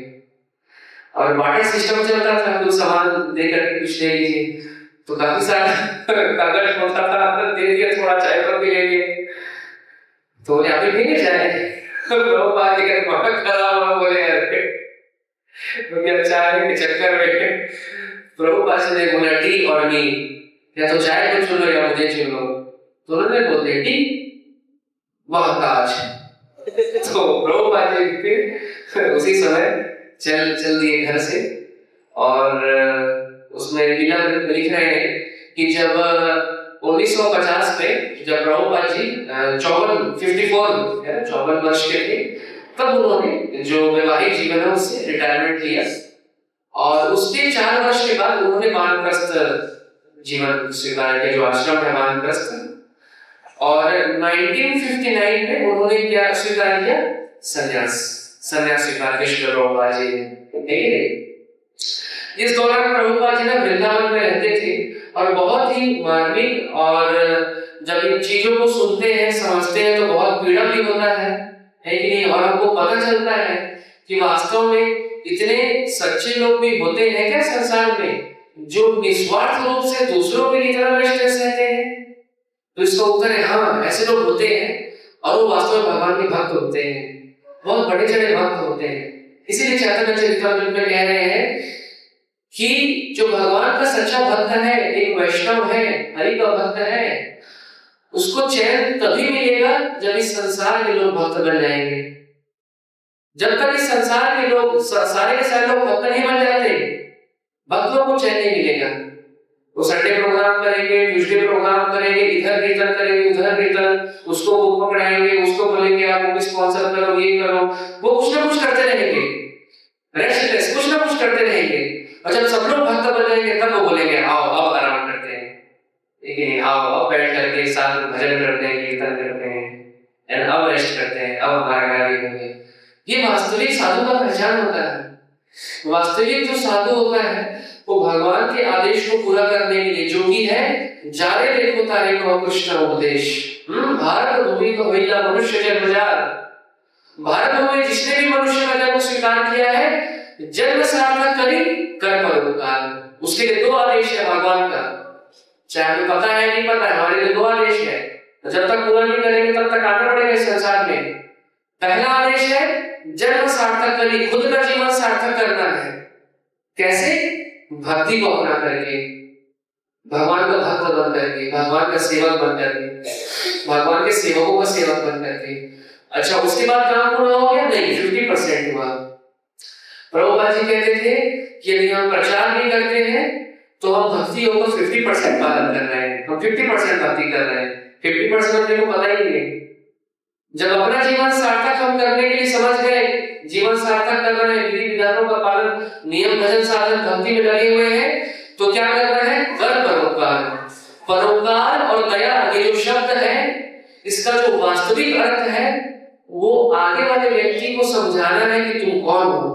और बाटर सिस्टम चलता था, कुछ सामान दे करके कुछ ले लीजिए, तो काफी सारा कागज होता था, दे दिया, थोड़ा चाय पर भी ले लिए। तो यहाँ पे नहीं चाय लोग बात कर खराब बोले तो क्या चाय के चक्कर में प्रभुपाद ने बोला टी और नी, या तो चाय को चुनो या मुझे चुनो। तो उन्होंने बोल दिया टी, वह काज। तो प्रभुपाद जी फिर उसी समय चल दिए घर से, और उसमें लिख रहे हैं कि जब 1950 में जब प्रभुपाद जी 54 वर्ष के थे, तब उन्होंने जो वैवाहिक जीवन है उससे रिटायरमेंट लिया, और उसके 4 वर्ष के बाद उन्होंने वानप्रस्थ जीवन स्वीकार किया, जो आश्रम है वानप्रस्थ। और 1959 में उन्होंने क्या स्वीकार किया? संन्यास स्वीकार किया श्रील प्रभुपाद जी ने। इस दौरान प्रभुपाद जी ना वृंदावन में रहते थे और बहुत ही मार्मिक, और जब इन चीजों को सुनते हैं समझते हैं तो बहुत पीड़ा भी होता है कि नहीं। और हमको पता चलता है कि वास्तव में इतने सच्चे लोग भी होते हैं क्या संसार में, जो निस्वार्थ रूप से दूसरों के लिए तरह रिश्ते सहते हैं? तो इसका उत्तर है हाँ, ऐसे लोग होते हैं और वो वास्तव में भगवान के भक्त होते हैं, बहुत बड़े चढ़े भक्त होते हैं। इसीलिए चैतन्य चरितामृत में कह रहे हैं कि जो भगवान का सच्चा भक्त है, एक वैष्णव है, हरि का भक्त है, उसको चैन तभी मिलेगा जब इस संसार के लोग भक्त बन जाएंगे। जब तक इस संसार के लोग सारे के सारे लोग भक्त नहीं बन जाते, भक्तों को चैन नहीं मिलेगा। वो संडे प्रोग्राम करेंगे, ट्यूसडे प्रोग्राम करेंगे, इधर कीर्तन करेंगे, उधर कीर्तन, उसको बुक पकड़ाएंगे, उसको बोलेंगे आप बुक स्पॉन्सर करो, ये करो, वो कुछ ना कुछ करते रहेंगे, रेस्टलेस कुछ ना कुछ करते रहेंगे। और जब सब लोग भक्त बन जाएंगे तब वो बोलेंगे आओ अब आराम करते हैं, लेकिन आओ अब बैठ करके साथ भजन करते हैं, कीर्तन करते हैं, अब रेस्ट करते हैं, अब हमारा कार्य होंगे। ये वास्तविक साधु का पहचान होता है। वास्तविक जो साधु होता है वो भगवान के आदेश को पूरा करने के लिए, जो कि है जारे देखो तारे को कृष्ण उपदेश, भारत भूमि को महिला मनुष्य जन्मजार। भारत भूमि जिसने भी मनुष्य का जन्म स्वीकार किया है, जन्म सार्थक करी कर परोपकार। उसके लिए 2 आदेश है भगवान का, चाहे हमें पता है नहीं पता है, हमारे लिए 2 आदेश है। जब तक पूरा नहीं करेंगे तब तक आना पड़ेगा इस संसार में। पहला आदेश है जन्म सार्थक करी, खुद का जीवन सार्थक करना है। कैसे? भक्ति को अपना करके, भगवान का भक्त बन करके, भगवान का सेवक बन करके, भगवान के सेवकों का सेवक बन करके। अच्छा, उसके बाद काम पूरा हो गया? नहीं, 50% हुआ। प्रभुपाद जी कहते थे कि यदि हम प्रचार भी करते हैं तो हम भक्ति योग का 50% पालन कर रहे हैं, हम 50% भक्ति कर रहे हैं, 50% अपने को पता ही नहीं। जब अपना जीवन सार्थक हम करने के लिए समझ गए, जीवन सार्थक कर रहे हैं, विधि विधानों का पालन, नियम भजन साधन भक्ति में लगे हुए हैं, तो क्या करना है? कर परोपकार। परोपकार और दया, ये जो शब्द है, इसका जो वास्तविक अर्थ है वो आगे वाले व्यक्ति को समझाना है कि तुम कौन हो,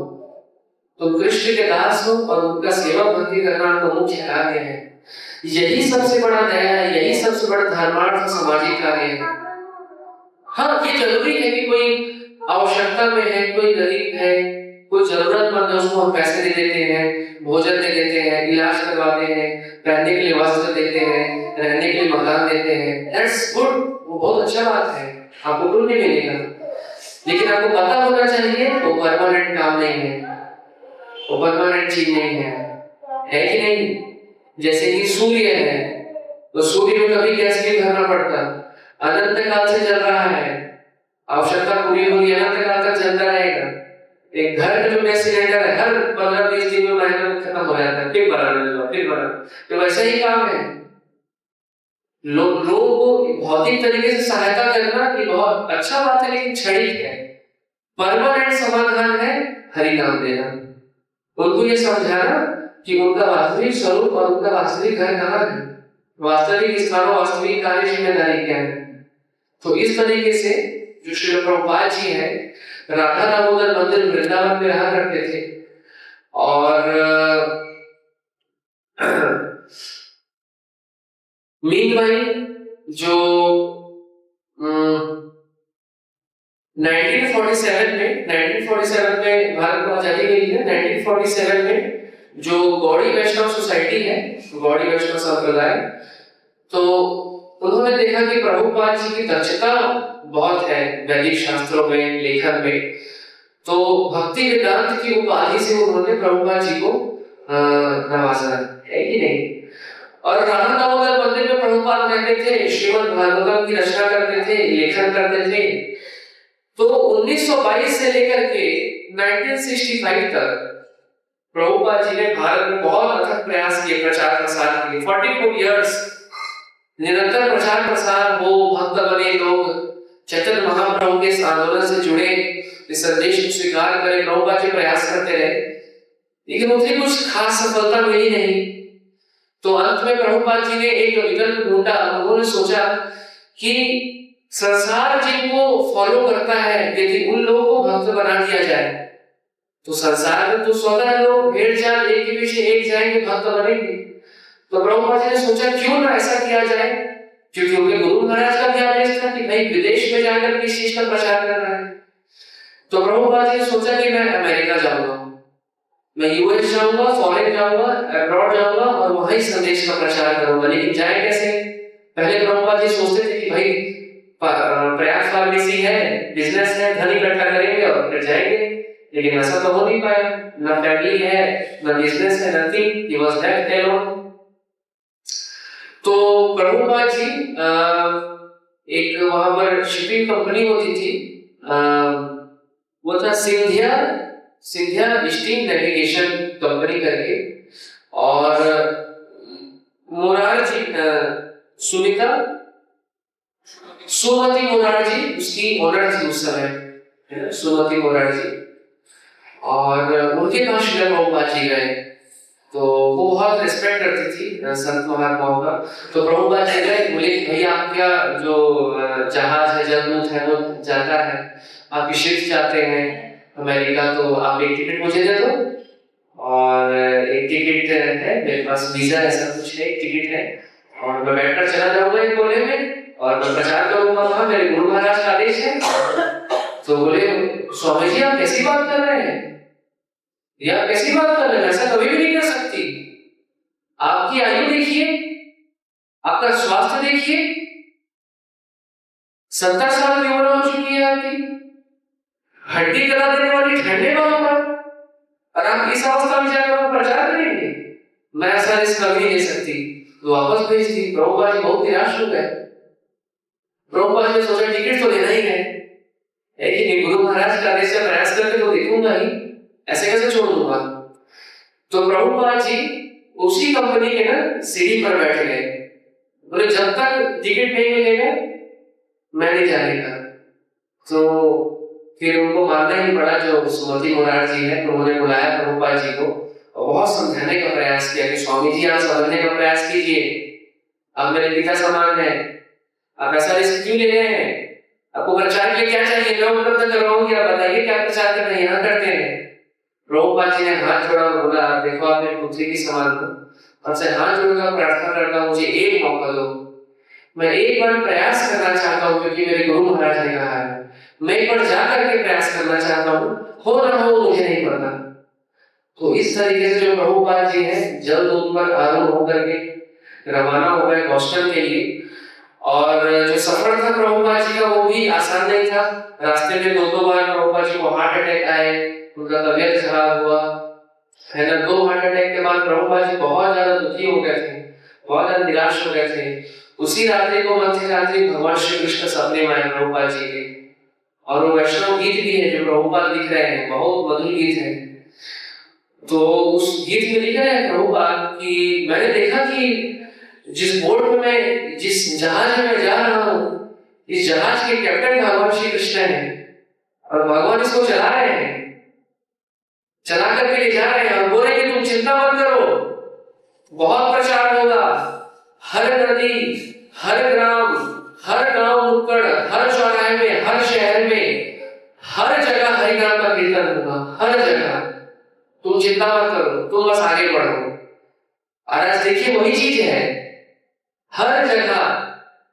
तुम कृष्ण के दास हो और उनका सेवा भक्ति करना आपका मुख्य कार्य है। यही सबसे बड़ा दया है, यही सबसे बड़ा धर्मार्थ सामाजिक कार्य है। हाँ, ये जरूरी है कि कोई आवश्यकता में है, कोई गरीब है, कोई जरूरतमंद है, उसको हम पैसे दे देते हैं, भोजन दे देते हैं, इलाज करवाते हैं, पहनने के लिए वस्त्र देते हैं, रहने के लिए मकान देते हैं, दैट्स गुड, वो बहुत अच्छा बात है, आपको कुछ नहीं मिलेगा। लेकिन आपको पता होना चाहिए वो परमानेंट काम नहीं है, वो परमानेंट चीज नहीं है कि नहीं? जैसे कि सूर्य है, तो सूर्य में कभी गैस नहीं भरना पड़ता, अनंत काल से चल रहा है, आवश्यकता पूरी होगी, अनंत काल तक चलता रहेगा। एक घर का जो गैस सिलेंडर है, हर 15-20 दिन में महीने में खत्म हो जाता है, फिर भरा लो, फिर भरा। तो वैसा ही काम है, लोगों को भौतिक तरीके से सहायता करना ये बहुत अच्छा बात है, लेकिन क्षणिक है। परमानेंट समाधान है हरि नाम देना, उनको ये समझाना कि उनका वास्तविक स्वरूप और उनका वास्तविक घर कहाँ है, वास्तविक स्थान, वास्तविक कार्य जिम्मेदारी क्या है। तो इस तरीके से जो श्रील प्रभुपाद जी हैं, राधा दामोदर मंदिर वृंदावन में रहा करते थे। और मीनवाइल जो 1947 में भारत को आजादी मिली है, 1947 में जो गौड़ी वैष्णव सोसाइटी है, गौड़ी वैष्णव संप्रदाय, तो उन्होंने देखा कि प्रभुपाद जी की दक्षता बहुत है वैदिक शास्त्रों में, लेखन में, तो भक्ति वेदांत की उपाधि से उन्होंने प्रभुपाद जी को नवाजा है कि नहीं। और राधा दामोदर मंदिर में प्रभुपाद रहते थे, श्रीमद् भागवतम की रचना करते थे, लेखन करते थे। तो 1922 से लेकर के 1965 तक प्रभुपाद जी ने भारत में बहुत अथक प्रयास किए प्रचार प्रसार के लिए। 44 इयर्स निरंतर प्रचार प्रसार हो, भक्त बने लोग, चैतन्य महाप्रभु के इस आंदोलन से जुड़े, इस संदेश को स्वीकार करें, प्रभुपाद जी प्रयास करते रहे। लेकिन उतनी कुछ खास सफलता मिली नहीं। तो अंत में प्रभुपाद जी ने एक विकल्प ढूंढा। उन्होंने सोचा कि संसार जिनको फॉलो करता है यदि उन लोगों को भक्त बना दिया जाए तो संसार में तो स्वतः लोग भेड़ चाल एक के पीछे एक जाएंगे, भक्त बनेंगे। तो प्रभुपाद जी ने सोचा क्यों ना ऐसा किया जाए, क्योंकि उनके गुरु महाराज का भी आदेश था कि भाई विदेश में जाकर किस चीज का प्रचार करना है। तो प्रभुपाद जी ने सोचा कि मैं अमेरिका जाऊंगा, मैं यूएस जाऊंगा, फॉरेन जाऊंगा, अब्रॉड जाऊंगा और वहीं संदेश का प्रचार करूंगा। लेकिन जाए कैसे? पहले प्रभुपाद जी सोचते थे कि भाई प्रयाग फार्मेसी है, बिजनेस है, धन इकट्ठा करेंगे और फिर जाएंगे। लेकिन ऐसा तो हो नहीं पाया, ना फैमिली है, ना बिजनेस है, nothing, he was left alone. तो प्रभुपाद जी एक वहां पर शिपिंग कंपनी होती थी, वो था सिंधिया स्टीम नेविगेशन कंपनी करके, और मुरारजी सुमति मुरारजी उसकी ओनर थी उस समय, सुमति मुरारजी। और उनके पास श्रील प्रभुपाद जी गए तो वो बहुत रिस्पेक्ट करती थी संत महात्माओं का। तो प्रभुपाद जी गए, बोले भैया आपका जो जहाज है, जलदूत है, वो जाता है, आपकी शिप जाते हैं अमेरिका, तो आप एक टिकट मुझे दे दो। और एक टिकट है मेरे पास, वीजा ऐसा कुछ है, एक टिकट है, और मैं बैठकर चला जाऊंगा एक कोने में और मैं प्रचार करूंगा वहां, मेरे गुरु महाराज का आदेश है। तो बोले स्वामी जी आप कैसी बात कर रहे हैं, या कैसी बात कर रहे हैं, ऐसा कभी भी नहीं कर सकती। आपकी आयु देखिए, आपका स्वास्थ्य देखिए, 70 साल की उम्र हो चुकी है आपकी, हड्डी गला देने वाली ठंडे वहां पर, और आप इस अवस्था में जाकर प्रचार करेंगे, मैं ऐसा रिस्क कभी नहीं ले सकती। तो वापस भेज दी। प्रभुपाद जी बहुत निराश हो गए। प्रभुपाद जी ने सोचा टिकट तो लेना ही है, लेकिन गुरु महाराज का आदेश से प्रयास करके तो देखूंगा ही, ऐसे कैसे छोड़ दूंगा। तो प्रभुपाद जी उसी कंपनी के ना सीढ़ी पर बैठ गए, बोले जब तक टिकट नहीं मिलेगा मैं नहीं जानेगा। तो फिर उनको मानना ही पड़ा, जो सुमति मुरारजी है, तो उन्होंने बुलाया प्रभुपाद जी को और बहुत समझाने का प्रयास किया कि स्वामी जी आप समझने का प्रयास कीजिए, आप मेरे पिता समान है, आप ऐसा रिस्क क्यों ले रहे हैं, आपको प्रचार के लिए क्या चाहिए, मैं उपलब्ध करवाऊंगी, आप बताइए क्या प्रचार कर रहे हैं, यहाँ करते हैं। प्रभुपाद जी ने हाथ जोड़ा और बोला देखो आप मेरे पुत्री की समान हो, आपसे हाथ जोड़कर प्रार्थना करता हूँ, मुझे एक मौका दो, मैं एक बार प्रयास करना चाहता हूँ, क्योंकि मेरे गुरु महाराज ने कहा है, मैं एक बार जाकर के प्रयास करना चाहता हूँ, हो ना हो मुझे नहीं पता। तो इस तरीके से जो प्रभुपाद जी हैं जल्द उन पर आरूढ़ होकर के रवाना हो गए बॉस्टन के लिए। और जो सफर था प्रभुपाद जी का वो भी आसान नहीं था। रास्ते में दो बार प्रभुपाद जी को हार्ट अटैक आए, उनका तबीयत खराब हुआ है ना। 2 हार्ट अटैक के बाद प्रभुपाद जी बहुत ज्यादा दुखी हो गए थे, बहुत ज्यादा निराश हो गए थे। उसी रात्रि को मध्य रात्रि भगवान श्री कृष्ण सपने में आए प्रभुपाद जी के, और वो वैष्णव गीत भी है जो प्रभुपाद लिख रहे हैं, बहुत मधुर गीत है। तो उस गीत में लिखा है प्रभुपाद कि मैंने देखा कि जिस बोट में मैं, जिस जहाज में मैं जा रहा हूँ, इस जहाज के कैप्टन भगवान श्री कृष्ण है, और भगवान इसको चला रहे हैं, चला करके ले जा रहे हैं, और बोले कि तुम चिंता मत करो, बहुत प्रचार होगा, हर नदी, हर ग्राम, हर गांव नुक्कड़, हर चौराहे में, हर शहर में, हर जगह हरि नाम का कीर्तन होगा, हर जगह, तुम चिंता मत करो, तुम बस आगे बढ़ो। और आज देखिए वही चीज है, हर जगह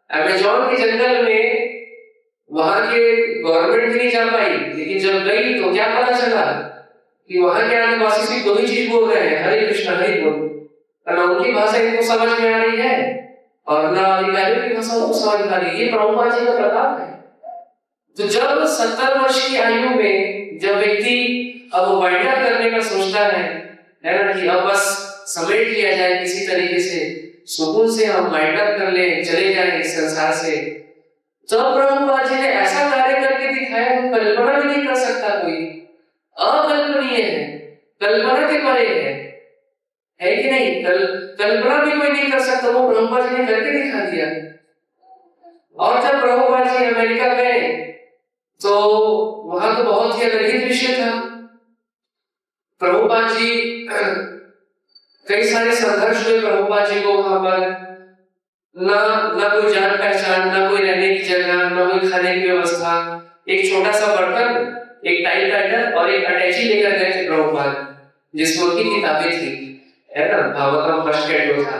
अमेज़न के जंगल में वहां के गवर्नमेंट नहीं जा पाई, लेकिन जब गई तो क्या पता चला कि वहां के आदिवासी सिर्फ 2 ही चीज बोल रहे हैं, हरे कृष्ण हरि बोल, और उनकी भाषा इनको समझ में आ रही है और ना अधिकारियों की भाषा उनको समझ में आ रही है। ये प्रभुपाद जी का प्रताप है। तो जब 70 वर्ष की आयु में जब व्यक्ति अब वाइंड अप करने का सोचता है ना, कि अब बस समेट लिया जाए किसी तरीके से, सुकून से हम वाइंड अप कर ले, चले जाए इस संसार से, जब प्रभुपाद जी ने ऐसा कार्य करके दिखाया तो कल्पना भी नहीं कर सकता कोई, अकल्पनीय है, कल्पना के परे है कि नहीं? कल्पना भी कोई नहीं कर सकता, वो प्रभुपाद जी ने करके दिखा दिया। और जब प्रभुपाद जी अमेरिका गए तो वहां तो बहुत ही अलग दृश्य था। प्रभुपाद जी कई सारे संघर्ष हुए प्रभुपाद जी को वहां पर, ना ना कोई जान पहचान, ना कोई रहने की जगह, ना कोई खाने की व्यवस्था। एक छोटा सा बर्तन, एक टाइपराइटर और एक अटैची लेकर गए थे प्रभुपाद, जिसमें उनकी किताबें थी, है ना, भागवतम फर्स्ट कैंटो था।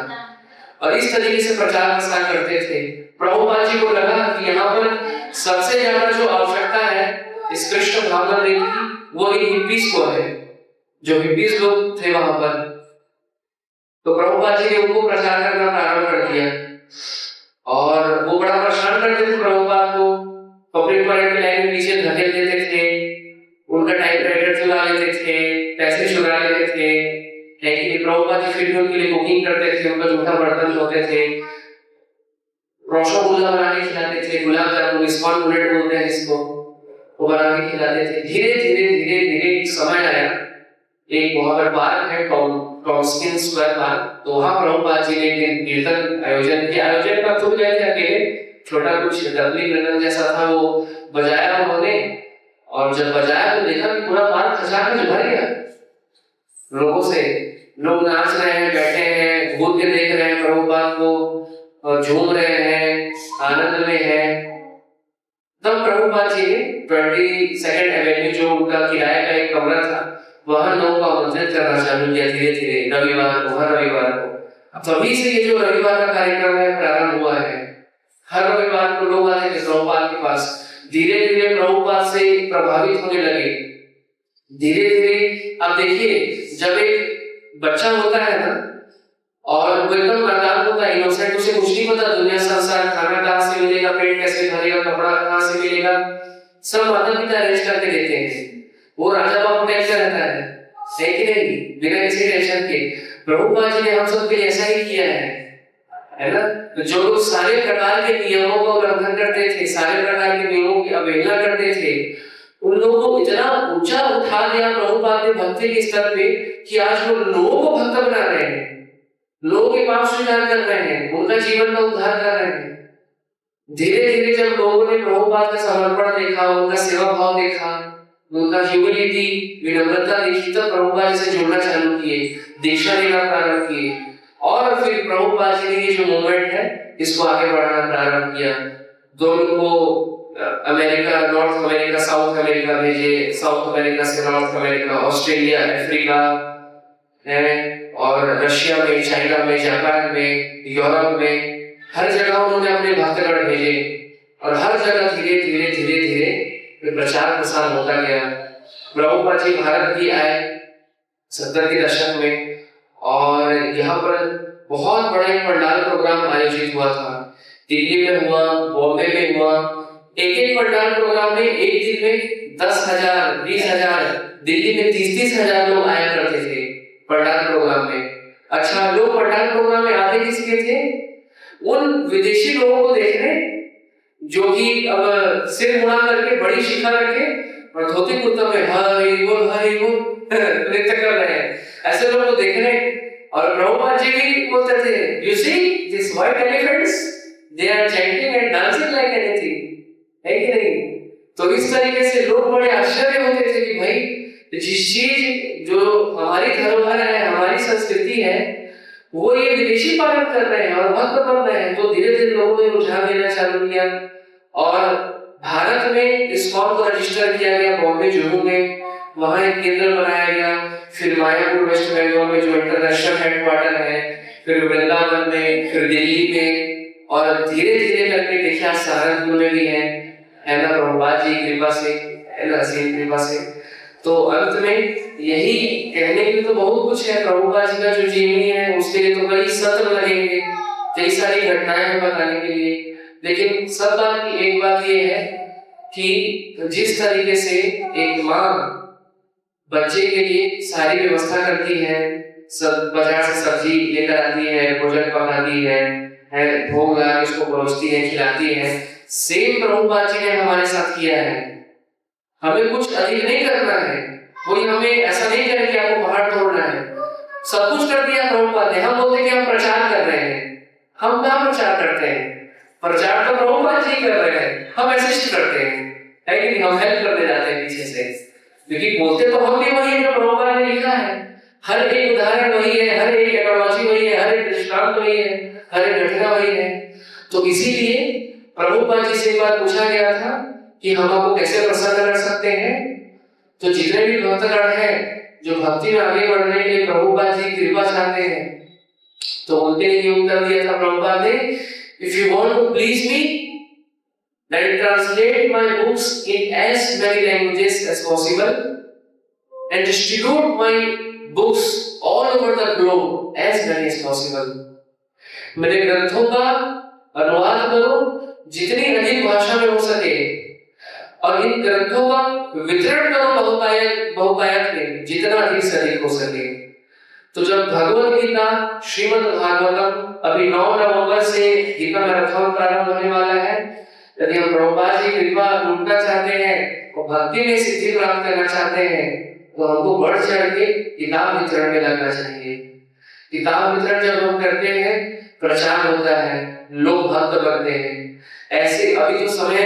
और इस तरीके से प्रचार प्रसार करते थे। प्रभुपाद जी को लगा कि यहाँ पर सबसे ज्यादा जो आवश्यकता है इस कृष्ण भावना की, वो हिप्पीज को है, जो हिप्पीज लोग थे वहां पर। तो प्रभुपाद जी ने उनको प्रचार करना प्रारंभ कर दिया और वो बड़ा परेशान करते थे प्रभुपाद को। पब्लिक टॉयलेट की लाइन में पीछे धकेल देते थे, उनका टाइपराइटर चुरा लेते थे, पैसे चुरा लेते थे, है कि प्रभुपाद जी फिर भी उनके लिए कुकिंग करते थे, उनका जूठा बर्तन धोते थे, रसगुल्ला बना के खिलाते थे, गुलाब जामुन इस्कॉन बुलेट बोलते हैं जिसको, वो बना के खिलाते थे। धीरे धीरे धीरे धीरे एक समय आया, एक वहां पर पार्क है टॉमस्किन स्क्वायर पार्क, तो वहां प्रभुपाद जी ने कीर्तन आयोजन किया। आयोजन का खुद गए थे अकेले, छोटा कुछ डबली मृदंग जैसा था, वो बजाया उन्होंने, और जब बजाया तो देखा कि पूरा पार्क खचाखच भर गया लोगों से। लोग नाच रहे हैं, बैठे हैं, घूम के देख रहे हैं प्रभुपाद को और झूम रहे हैं, आनंद में है। तब प्रभुपाद जी ने 22nd एवेन्यू, जो उनका किराए का एक कमरा था, वहां लोगों को आमंत्रित करना चालू किया धीरे धीरे, रविवार को, हर रविवार को। तभी से ये जो रविवार का कार्यक्रम है प्रारंभ हुआ है। हर रविवार को लोग आते थे प्रभुपाद के पास। धीरे धीरे प्रभुपाद से प्रभावित होने लगे। धीरे धीरे अब देखिए, जब एक बच्चा होता है ना, और वो एकदम नादान होता है, इनोसेंट, उसे कुछ नहीं पता दुनिया संसार, खाना कहाँ से मिलेगा, पेट कैसे भरेगा, कपड़ा कहाँ से मिलेगा, सब माता पिता अरेंज करके देते हैं। वो राजा बाबू टाइप का रहता है कि नहीं, बिना किसी टेंशन के। प्रभुपाद जी ने हम सब के लिए ऐसा ही किया है ना। तो जो लोग सारे प्रकार के नियमों का उल्लंघन करते थे, सारे प्रकार के नियमों की अवहेलना करते थे, उन लोगों को इतना ऊंचा उठा दिया प्रभुपाद ने भक्ति के स्तर पे कि आज वो लोगों को भक्त बना रहे हैं, लोगों के पाप स्वीकार कर रहे हैं, उनका जीवन का उद्धार कर रहे हैं। धीरे धीरे जब लोगों ने प्रभुपाद का समर्पण देखा, उनका सेवा भाव देखा, उनका ह्यूमिलिटी, विनम्रता देखी, तब प्रभुपाद जी से जुड़ना चालू किए, दीक्षा लेना प्रारंभ किए। और फिर प्रभुपाद जी ने ये जो मूवमेंट है इसको आगे बढ़ाना प्रारंभ किया। दोनों को America, north America, south America भेजे, साउथ अमेरिका से नॉर्थ अमेरिका, ऑस्ट्रेलिया, अफ्रीका है, और रशिया में, चाइना में, जापान में, यूरोप में, हर जगह उन्होंने अपने भक्तगण भेजे। और हर जगह धीरे धीरे धीरे धीरे प्रचार प्रसार होता गया। प्रभुपाद जी भारत भी आए 70 के दशक में, और यहाँ पर बहुत बड़ा एक पंडाल प्रोग्राम आयोजित हुआ था। दिल्ली में हुआ, बॉम्बे में हुआ। एक एक पंडाल प्रोग्राम में एक दिन में 10,000, 20,000, दिल्ली में 30-30 हजार लोग आया करते थे पंडाल प्रोग्राम में। अच्छा, लोग पंडाल प्रोग्राम में आते किस लिए थे? उन विदेशी लोगों को देखने, जो कि अब सिर मुड़ा करके, बड़ी शिखा रखे और धोती कुर्ता में हरि बोल नृत्य कर रहे हैं, ऐसे लोगों को देखने। और प्रभुपाद जी भी बोलते थे, you see this white elephants, they are chanting and dancing like anything, है कि नहीं? तो इस तरीके से लोग बड़े आश्चर्य होते थे कि भाई जिस चीज जो हमारी धरोहर है, हमारी संस्कृति है, वो ये विदेशी पालन कर रहे हैं और भक्त बन रहे हैं। तो धीरे धीरे लोगों ने रुझान देना चालू किया और भारत में इस्कॉन को रजिस्टर किया गया, बॉम्बे जुहू में, वहां एक केंद्र बनाया गया। फिर मायापुर वेस्ट बंगाल में जो इंटरनेशनल हेडक्वार्टर है, फिर वृंदावन में, फिर दिल्ली में, और धीरे धीरे करके देखिए सहारनपुर में भी है ना, प्रभुपाद जी की कृपा से, है ना, असीम कृपा से। तो अंत में यही कहने के लिए तो बहुत कुछ है। प्रभुपाद जी का जो जीवनी है उसके लिए तो कई सत्र लगेंगे, कई सारी घटनाएं हैं बताने के लिए। लेकिन सब बात की एक बात ये है कि जिस तरीके से एक माँ बच्चे के लिए सारी व्यवस्था करती है, सब बाजार से सब्जी लेकर आती है, भोजन पकाती है, भोग लगा के उसको परोसती है, खिलाती है, सेम प्रभुपाद जी ने हमारे साथ किया है। हमें कुछ अधिक नहीं करना है, कोई हमें ऐसा नहीं करे कि आपको पहाड़ तोड़ना है, सब कुछ कर दिया प्रभुपाद ने। हम बोलते कि हम प्रचार कर रहे हैं, हम क्या प्रचार करते हैं? प्रचार तो प्रभुपाद जी कर रहे हैं, हम असिस्ट करते हैं, है कि नहीं? हम हेल्प करने जाते हैं पीछे से। क्योंकि बोलते तो हम भी वही है जो प्रभुपाद ने लिखा है। हर एक उदाहरण वही है, हर एक एनालॉजी वही है, हर एक दृष्टांत वही है, हर एक घटना वही है। तो इसीलिए प्रभुपाद जी से एक बार पूछा गया था कि हम आपको कैसे प्रसन्न कर सकते हैं। तो जितने भी भक्तगण हैं जो भक्ति में आगे बढ़ने के लिए प्रभुपाद जी की कृपा चाहते हैं, तो उनके लिए ये उत्तर दिया था प्रभुपाद ने, if you want to please me then translate my books in as many languages as possible and distribute my books all over the globe as many as possible। मेरे ग्रंथों का अनुवाद करो जितनी अधिक भाषा में हो सके और इन ग्रंथों का वितरण करो बहुतायत में जितना अधिक से अधिक हो सके। तो जब भगवत गीता श्रीमद् भागवतम अभी 9 नवंबर से गीता मैराथन प्रारंभ होने वाला है, यदि हम प्रभुपाद जी कृपा लूटना चाहते हैं और भक्ति में सिद्धि प्राप्त करना चाहते हैं तो हमको बढ़ चढ़ के किताब वितरण में लगना चाहिए। किताब वितरण जब हम करते हैं प्रचार होता है, लोग भक्त बनते हैं। ऐसे अभी जो समय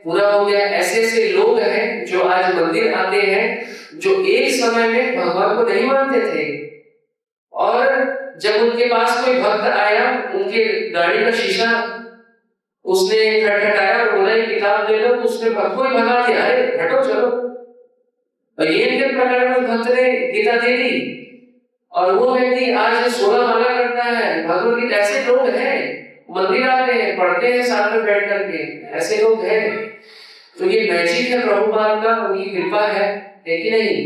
पूरा हो गया, ऐसे ऐसे लोग हैं जो आज मंदिर आते हैं जो एक समय में भगवान को नहीं मानते थे, और जब उनके पास कोई भक्त आया, उनके गाड़ी का शीशा उसने खटखटाया और बोला ये किताब दे दो, उसने भक्त को ही भगा दिया, अरे हटो चलो। और ये इनके प्रकार में भक्त ने गीता दे दी और वो व्यक्ति आज 16 माला करता है। भगवत गीता, ऐसे लोग हैं, मंदिर आते हैं, पढ़ते हैं साथ में बैठ करके, ऐसे लोग हैं। तो ये मैजिक है प्रभुपाद का, उनकी कृपा है कि नहीं।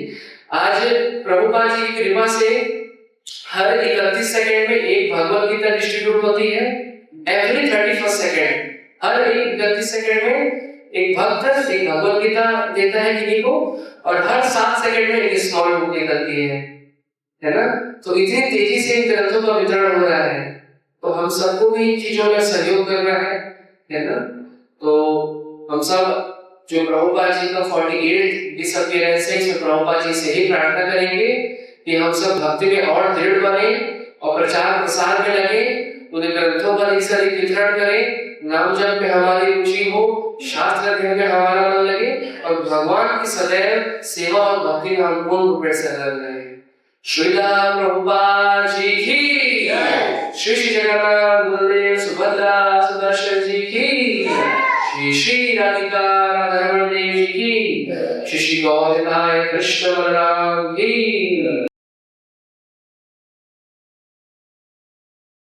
आज प्रभुपाद जी की कृपा से हर 31 सेकंड में एक भगवत गीता डिस्ट्रीब्यूट होती है। एवरी 31 सेकंड, हर एक 31 सेकंड में एक भक्त एक भगवत गीता देता है किसी को, और हर 7 सेकंड में एक स्मॉल बुक निकलती है ना। तो इतनी तेजी से इन ग्रंथों का वितरण हो रहा है, तो हम सबको भी इन चीजों में सहयोग करना है ना। तो हम सब जो प्रभुपाद जी का 48 डिसअपियरेंस है, इसमें प्रभुपाद जी से ही प्रार्थना करेंगे कि हम सब भक्ति में और दृढ़ बने और प्रचार प्रसार में लगे, उन्हें ग्रंथों का अधिक से अधिक वितरण करें, नाम जप में हमारी रुचि हो, शास्त्र अध्ययन में हमारा मन लगे और भगवान की सदैव सेवा और भक्ति में हम पूर्ण रूप से लग रहे। श्रील प्रभुपाद जी की जय, श्री श्री जगन्नाथ बलदेव सुभद्रा सुदर्शन जी की, श्री श्री राधिका राधारमण देव जी की, श्री श्री गौर कृष्ण बलराम की।